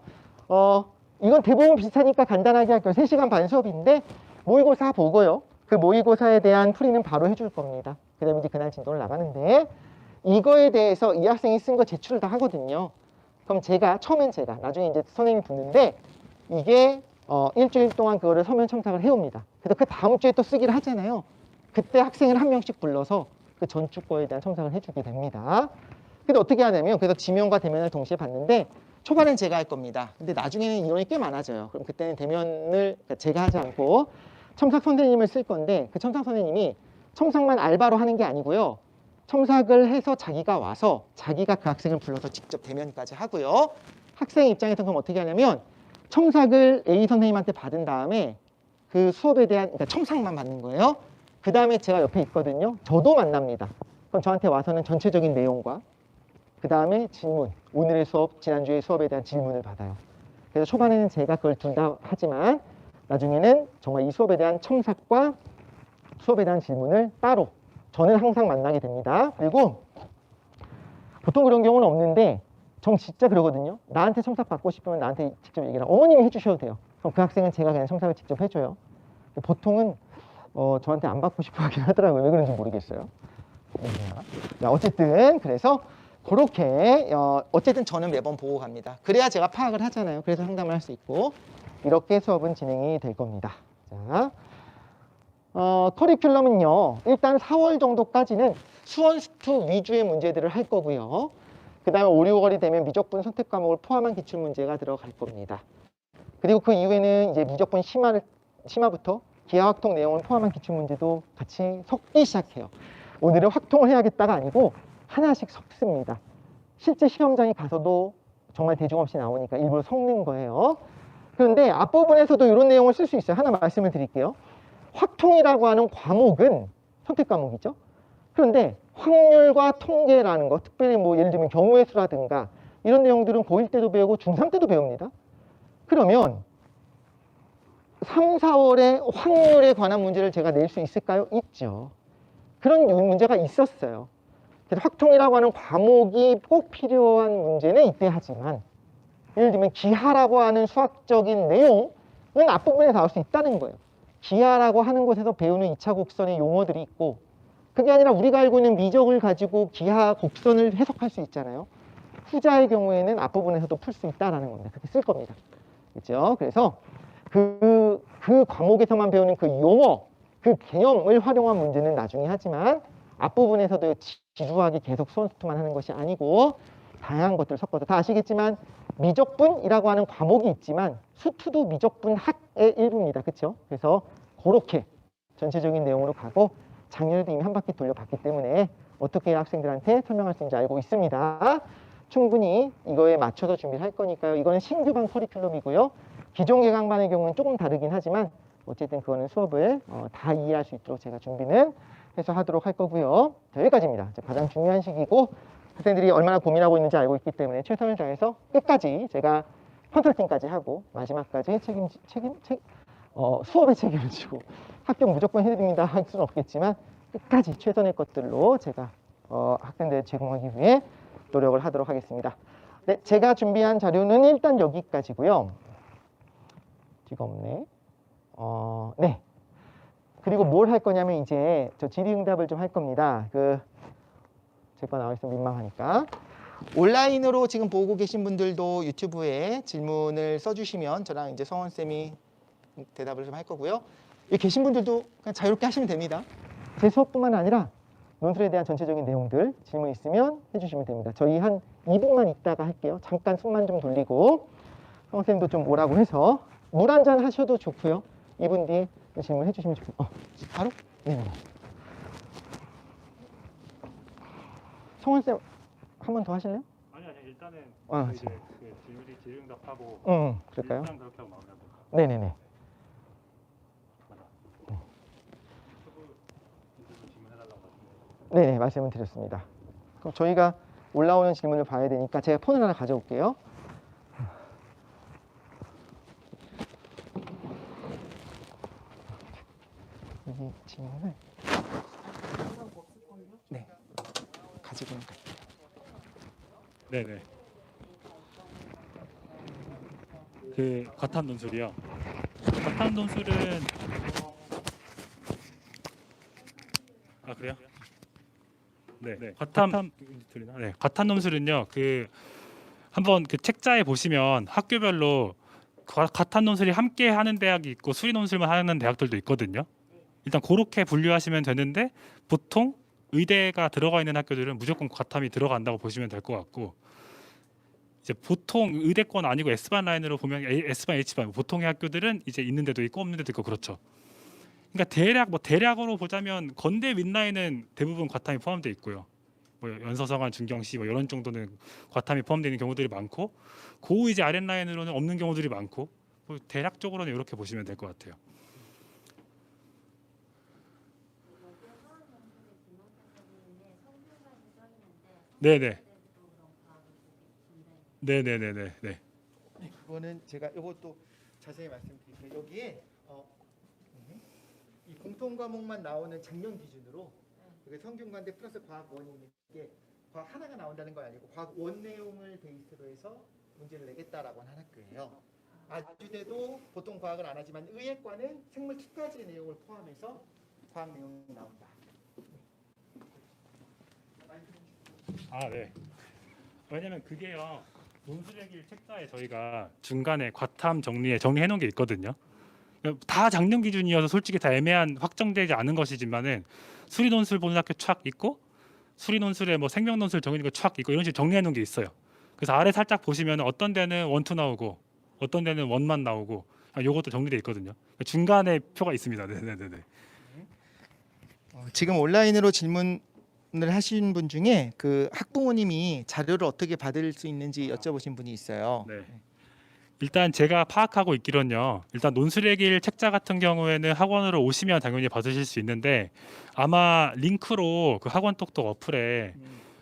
이건 대부분 비슷하니까 간단하게 할게요. 3시간 반 수업인데 모의고사 보고요. 그 모의고사에 대한 풀이는 바로 해줄 겁니다. 그 다음에 이제 그날 진도를 나가는데, 이거에 대해서 이 학생이 쓴 거 제출을 다 하거든요. 그럼 처음엔 제가, 나중에 이제 선생님이 붙는데, 이게 일주일 동안 그거를 서면 첨삭을 해옵니다. 그래서 그 다음 주에 또 쓰기를 하잖아요. 그때 학생을 한 명씩 불러서 그 전주 거에 대한 첨삭을 해주게 됩니다. 근데 어떻게 하냐면, 그래서 지면과 대면을 동시에 봤는데, 초반엔 제가 할 겁니다. 근데 나중에는 인원이 꽤 많아져요. 그럼 그때는 대면을 제가 하지 않고 첨삭 선생님을 쓸 건데, 그 첨삭 선생님이 첨삭만 알바로 하는 게 아니고요. 첨삭을 해서 자기가 와서 자기가 그 학생을 불러서 직접 대면까지 하고요. 학생 입장에서 그럼 어떻게 하냐면, 첨삭을 A 선생님한테 받은 다음에 그 수업에 대한, 그러니까 첨삭만 받는 거예요. 그 다음에 제가 옆에 있거든요. 저도 만납니다. 그럼 저한테 와서는 전체적인 내용과 그 다음에 질문, 오늘의 수업, 지난주의 수업에 대한 질문을 받아요. 그래서 초반에는 제가 그걸 둘 다 하지만 나중에는 정말 이 수업에 대한 첨삭과 수업에 대한 질문을 따로 저는 항상 만나게 됩니다. 그리고 보통 그런 경우는 없는데 전 진짜 그러거든요. 나한테 첨삭 받고 싶으면 나한테 직접 얘기를 어머님이 해주셔도 돼요. 그럼 그 학생은 제가 그냥 첨삭을 직접 해줘요. 보통은 저한테 안 받고 싶어 하긴 하더라고요. 왜 그런지 모르겠어요. 자, 어쨌든 그래서 그렇게 어쨌든 저는 매번 보고 갑니다. 그래야 제가 파악을 하잖아요. 그래서 상담을 할 수 있고, 이렇게 수업은 진행이 될 겁니다. 자, 커리큘럼은요, 일단 4월 정도까지는 수원 수투 위주의 문제들을 할 거고요. 그 다음에 5, 6월이 되면 미적분 선택 과목을 포함한 기출문제가 들어갈 겁니다. 그리고 그 이후에는 이제 미적분 심화부터 기하확통 내용을 포함한 기출문제도 같이 섞기 시작해요. 오늘은 확통을 해야겠다가 아니고 하나씩 섞습니다. 실제 시험장에 가서도 정말 대중 없이 나오니까 일부러 섞는 거예요. 그런데 앞부분에서도 이런 내용을 쓸 수 있어요. 하나 말씀을 드릴게요. 확통이라고 하는 과목은 선택 과목이죠. 그런데 확률과 통계라는 거, 특별히 뭐 예를 들면 경우의 수라든가 이런 내용들은 고1 때도 배우고 중3 때도 배웁니다. 그러면 3, 4월에 확률에 관한 문제를 제가 낼 수 있을까요? 있죠. 그런 문제가 있었어요. 그래서 확통이라고 하는 과목이 꼭 필요한 문제는 이때 하지만, 예를 들면 기하라고 하는 수학적인 내용은 앞부분에 나올 수 있다는 거예요. 기하라고 하는 곳에서 배우는 2차 곡선의 용어들이 있고, 그게 아니라 우리가 알고 있는 미적을 가지고 기하 곡선을 해석할 수 있잖아요. 후자의 경우에는 앞부분에서도 풀 수 있다는 겁니다. 그렇게 쓸 겁니다. 그렇죠? 그래서 그 과목에서만 배우는 그 용어, 그 개념을 활용한 문제는 나중에 하지만 앞부분에서도 지루하게 계속 수원수투만 하는 것이 아니고 다양한 것들을 섞어서, 다 아시겠지만 미적분이라고 하는 과목이 있지만 수투도 미적분 학의 일부입니다. 그렇죠? 그래서 그렇게 전체적인 내용으로 가고, 작년에도 이미 한 바퀴 돌려봤기 때문에 어떻게 학생들한테 설명할 수 있는지 알고 있습니다. 충분히 이거에 맞춰서 준비를 할 거니까요. 이거는 신규반 커리큘럼이고요. 기존 개강반의 경우는 조금 다르긴 하지만 어쨌든 그거는 수업을 다 이해할 수 있도록 제가 준비는 해서 하도록 할 거고요. 자, 여기까지입니다. 가장 중요한 시기고 학생들이 얼마나 고민하고 있는지 알고 있기 때문에 최선을 다해서 끝까지 제가 컨설팅까지 하고 마지막까지 수업에 책임을 지고 합격 무조건 해드립니다 할 수는 없겠지만 끝까지 최선의 것들로 제가 학생들 제공하기 위해 노력을 하도록 하겠습니다. 네, 제가 준비한 자료는 일단 여기까지고요. 뒤가 없네. 네. 그리고 뭘 할 거냐면 이제 저 질의응답을 좀 할 겁니다. 제 거 나와 있으면 민망하니까. 온라인으로 지금 보고 계신 분들도 유튜브에 질문을 써주시면 저랑 이제 성원쌤이 대답을 좀 할 거고요. 여기 계신 분들도 그냥 자유롭게 하시면 됩니다. 제 수업뿐만 아니라 논술에 대한 전체적인 내용들 질문 있으면 해주시면 됩니다. 저희 한 2분만 있다가 할게요. 잠깐 숨만 좀 돌리고 성원쌤도 좀 오라고 해서 물 한잔 하셔도 좋고요. 2분 뒤에 질문해 주시면 좋겠습니다. 바로? 네. 성원 쌤 한 번 더 하실래요? 아니요, 일단은 아, 이제 그 질의응답하고 그럴까요? 일단 그렇게 하고 마무리하면 될까요? 네네네. 네네, 말씀을 드렸습니다. 그럼 저희가 올라오는 질문을 봐야 되니까 제가 폰을 하나 가져올게요. 이 질문을 네 가지고 있는 거예요. 네네. 그 과탐 논술이요. 과탐 논술은 아 그래요? 네. 과탐 들리나? 네. 과탐 논술은요. 그 한번 그 책자에 보시면 학교별로 과탐 논술이 함께 하는 대학이 있고 수리 논술만 하는 대학들도 있거든요. 일단 그렇게 분류하시면 되는데 보통 의대가 들어가 있는 학교들은 무조건 과탐이 들어간다고 보시면 될 것 같고 이제 보통 의대권 아니고 S반 라인으로 보면 S반, H반 보통의 학교들은 이제 있는 데도 있고 없는 데도 있고 그렇죠. 그러니까 대략으로 보자면 건대 윗라인은 대부분 과탐이 포함되어 있고요. 뭐 연서성한 중경시 뭐 이런 정도는 과탐이 포함되어 있는 경우들이 많고 고 이제 아랫라인으로는 없는 경우들이 많고 뭐 대략적으로는 이렇게 보시면 될 것 같아요. 네네. 네네네네. 네. 그거는 제가 이것도 자세히 말씀드릴게요. 여기에 이 공통 과목만 나오는 작년 기준으로 이게 성균관대 플러스 과학 원이 있는 게 과학 하나가 나온다는 건 아니고 과학 원 내용을 베이스로 해서 문제를 내겠다라고 하는 학교예요. 아주대도 보통 과학을 안 하지만 의예과는 생물 2가지 내용을 포함해서 과학 내용이 나온다. 아 네. 왜냐면 그게요. 논술의 길 책자에 저희가 중간에 과탐 정리해 놓은 게 있거든요. 다 작년 기준이어서 솔직히 다 애매한 확정되지 않은 것이지만은 수리 논술 보는 학교 촥 있고 수리 논술에 뭐 생명 논술 정해진 거촥 있고 이런 식으로 정리해 놓은 게 있어요. 그래서 아래 살짝 보시면 어떤 데는 원투 나오고 어떤 데는 원만 나오고 요것도 정리돼 있거든요. 중간에 표가 있습니다. 네네네. 지금 온라인으로 질문을 하신 분 중에 그 학부모님이 자료를 어떻게 받을 수 있는지 여쭤보신 분이 있어요. 네. 일단 제가 파악하고 있기로는요. 일단 논술의 길 책자 같은 경우에는 학원으로 오시면 당연히 받으실 수 있는데 아마 링크로 그 학원 똑똑 어플에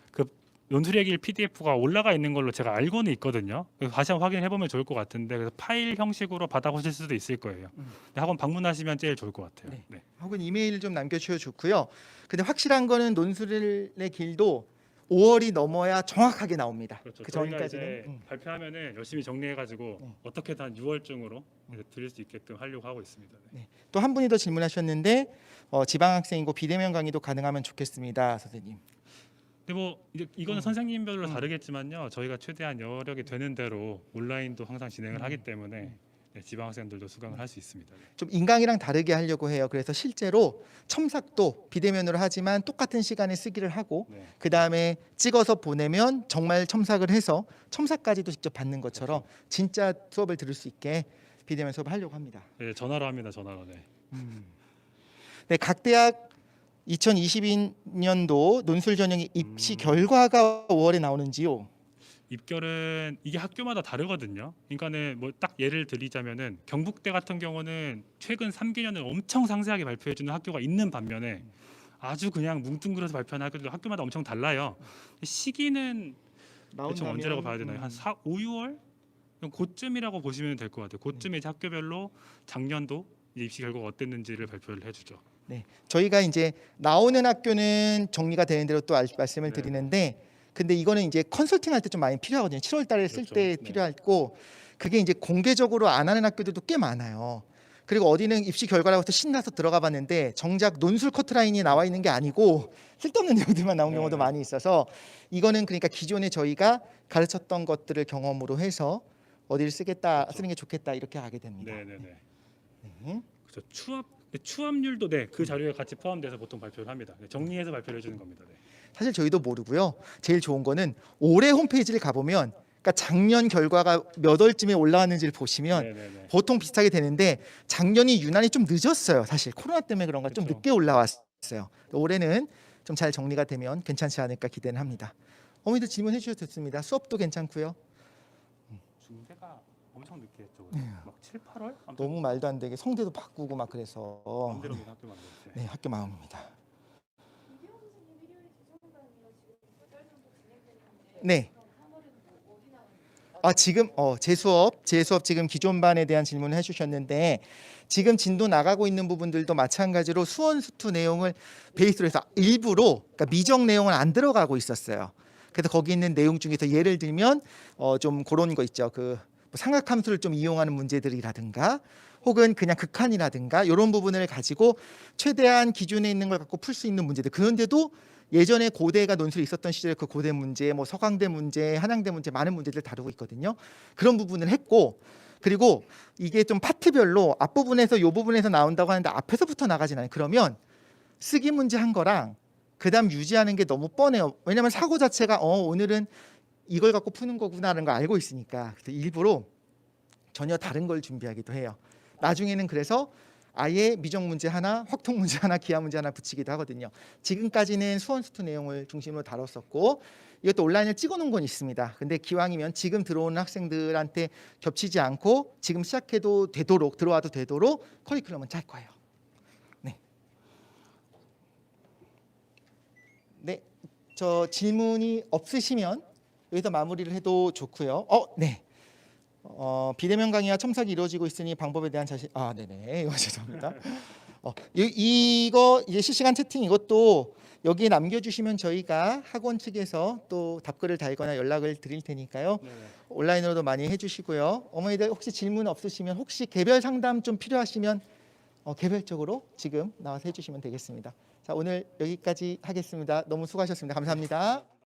그 논술의 길 PDF가 올라가 있는 걸로 제가 알고는 있거든요. 그래서 다시 한번 확인해 보면 좋을 것 같은데 그래서 파일 형식으로 받아보실 수도 있을 거예요. 근데 학원 방문하시면 제일 좋을 것 같아요. 네. 네. 혹은 이메일 좀 남겨주셔도 좋고요. 근데 확실한 거는 논술의 길도 5월이 넘어야 정확하게 나옵니다. 그렇죠. 그 저희가 전까지는 이제 발표하면은 열심히 정리해가지고 어떻게든 한 6월쯤으로 드릴 수 있게끔 하려고 하고 있습니다. 네. 또 한 분이 더 질문하셨는데 지방학생이고 비대면 강의도 가능하면 좋겠습니다, 선생님. 근데 뭐 이거는 선생님별로 다르겠지만요. 저희가 최대한 여력이 되는 대로 온라인도 항상 진행을 하기 때문에 네, 지방학생들도 수강을 할 수 있습니다. 네. 좀 인강이랑 다르게 하려고 해요. 그래서 실제로 첨삭도 비대면으로 하지만 똑같은 시간에 쓰기를 하고 네. 그 다음에 찍어서 보내면 정말 첨삭을 해서 첨삭까지도 직접 받는 것처럼 진짜 수업을 들을 수 있게 비대면 수업을 하려고 합니다. 네, 전화로 합니다. 전화로. 네. 네, 각 대학 2022년도 논술 전형의 입시 결과가 5월에 나오는지요? 입결은 이게 학교마다 다르거든요. 그러니까는 뭐 딱 예를 드리자면은 경북대 같은 경우는 최근 3개년을 엄청 상세하게 발표해 주는 학교가 있는 반면에 아주 그냥 뭉뚱그려서 발표하는 학교들도 학교마다 엄청 달라요. 시기는 대충 언제라고 봐야 되나요? 한 4, 5, 6월? 그쯤이라고 보시면 될 것 같아요. 그쯤에 이제 학교별로 작년도 이제 입시 결과가 어땠는지를 발표를 해주죠. 네, 저희가 이제 나오는 학교는 정리가 되는 대로 또 말씀을 네. 드리는데, 근데 이거는 이제 컨설팅 할 때 좀 많이 필요하거든요. 7월달에 쓸 그렇죠. 때 네. 필요하고, 그게 이제 공개적으로 안 하는 학교들도 꽤 많아요. 그리고 어디는 입시 결과라고 해서 신나서 들어가 봤는데 정작 논술 커트라인이 나와 있는 게 아니고 쓸데없는 내용들만 나온 경우도 네. 많이 있어서, 이거는 그러니까 기존에 저희가 가르쳤던 것들을 경험으로 해서 어디를 쓰겠다, 그렇죠. 쓰는 게 좋겠다 이렇게 가게 됩니다. 네네네. 네. 그렇죠. 추합률도 네, 그 자료에 같이 포함돼서 보통 발표를 합니다. 네, 정리해서 발표를 해주는 겁니다. 네. 사실 저희도 모르고요. 제일 좋은 거는 올해 홈페이지를 가보면 그러니까 작년 결과가 몇 월쯤에 올라왔는지를 보시면 네네네. 보통 비슷하게 되는데 작년이 유난히 좀 늦었어요. 사실 코로나 때문에 그런가 좀 그쵸. 늦게 올라왔어요. 올해는 좀 잘 정리가 되면 괜찮지 않을까 기대는 합니다. 어머니들 질문해 주셔도 좋습니다. 수업도 괜찮고요. 중대가 엄청 늦게 했죠. 네. 막 7, 8월? 너무 말도 안 되게 성대도 바꾸고 막 그래서 마음대로 그냥 학교 만들었어요. 네, 학교 마음입니다. 네. 지금 제 수업 지금 기존 반에 대한 질문을 해주셨는데 지금 진도 나가고 있는 부분들도 마찬가지로 수원 수투 내용을 베이스로 해서 일부러 그러니까 미적 내용은 안 들어가고 있었어요. 그래서 거기 있는 내용 중에서 예를 들면 좀 그런 거 있죠. 그 삼각함수를 좀 이용하는 문제들이라든가 혹은 그냥 극한이라든가 이런 부분을 가지고 최대한 기준에 있는 걸 갖고 풀 수 있는 문제들. 그런데도 예전에 고대가 논술이 있었던 시절에 그 고대 문제, 뭐 서강대 문제, 한양대 문제 많은 문제들을 다루고 있거든요. 그런 부분을 했고 그리고 이게 좀 파트별로 앞부분에서 이 부분에서 나온다고 하는데 앞에서부터 나가진 않아요. 그러면 쓰기 문제 한 거랑 그다음 유지하는 게 너무 뻔해요. 왜냐하면 사고 자체가 오늘은 이걸 갖고 푸는 거구나라는 걸 알고 있으니까 그래서 일부러 전혀 다른 걸 준비하기도 해요. 나중에는 그래서 아예 미적 문제 하나, 확통 문제 하나, 기하 문제 하나 붙이기도 하거든요. 지금까지는 수원 수투 내용을 중심으로 다뤘었고 이것도 온라인에 찍어놓은 건 있습니다. 근데 기왕이면 지금 들어오는 학생들한테 겹치지 않고 지금 시작해도 되도록 들어와도 되도록 커리큘럼은 짤 거예요. 네. 네, 저 질문이 없으시면 여기서 마무리를 해도 좋고요. 네. 비대면 강의와 첨삭이 이루어지고 있으니 방법에 대한 자신 네네 이거 죄송합니다. 이거 이제 실시간 채팅 이것도 여기에 남겨주시면 저희가 학원 측에서 또 답글을 달거나 연락을 드릴 테니까요. 네네. 온라인으로도 많이 해주시고요. 어머니들 혹시 질문 없으시면 혹시 개별 상담 좀 필요하시면 개별적으로 지금 나와서 해주시면 되겠습니다. 자 오늘 여기까지 하겠습니다. 너무 수고하셨습니다. 감사합니다.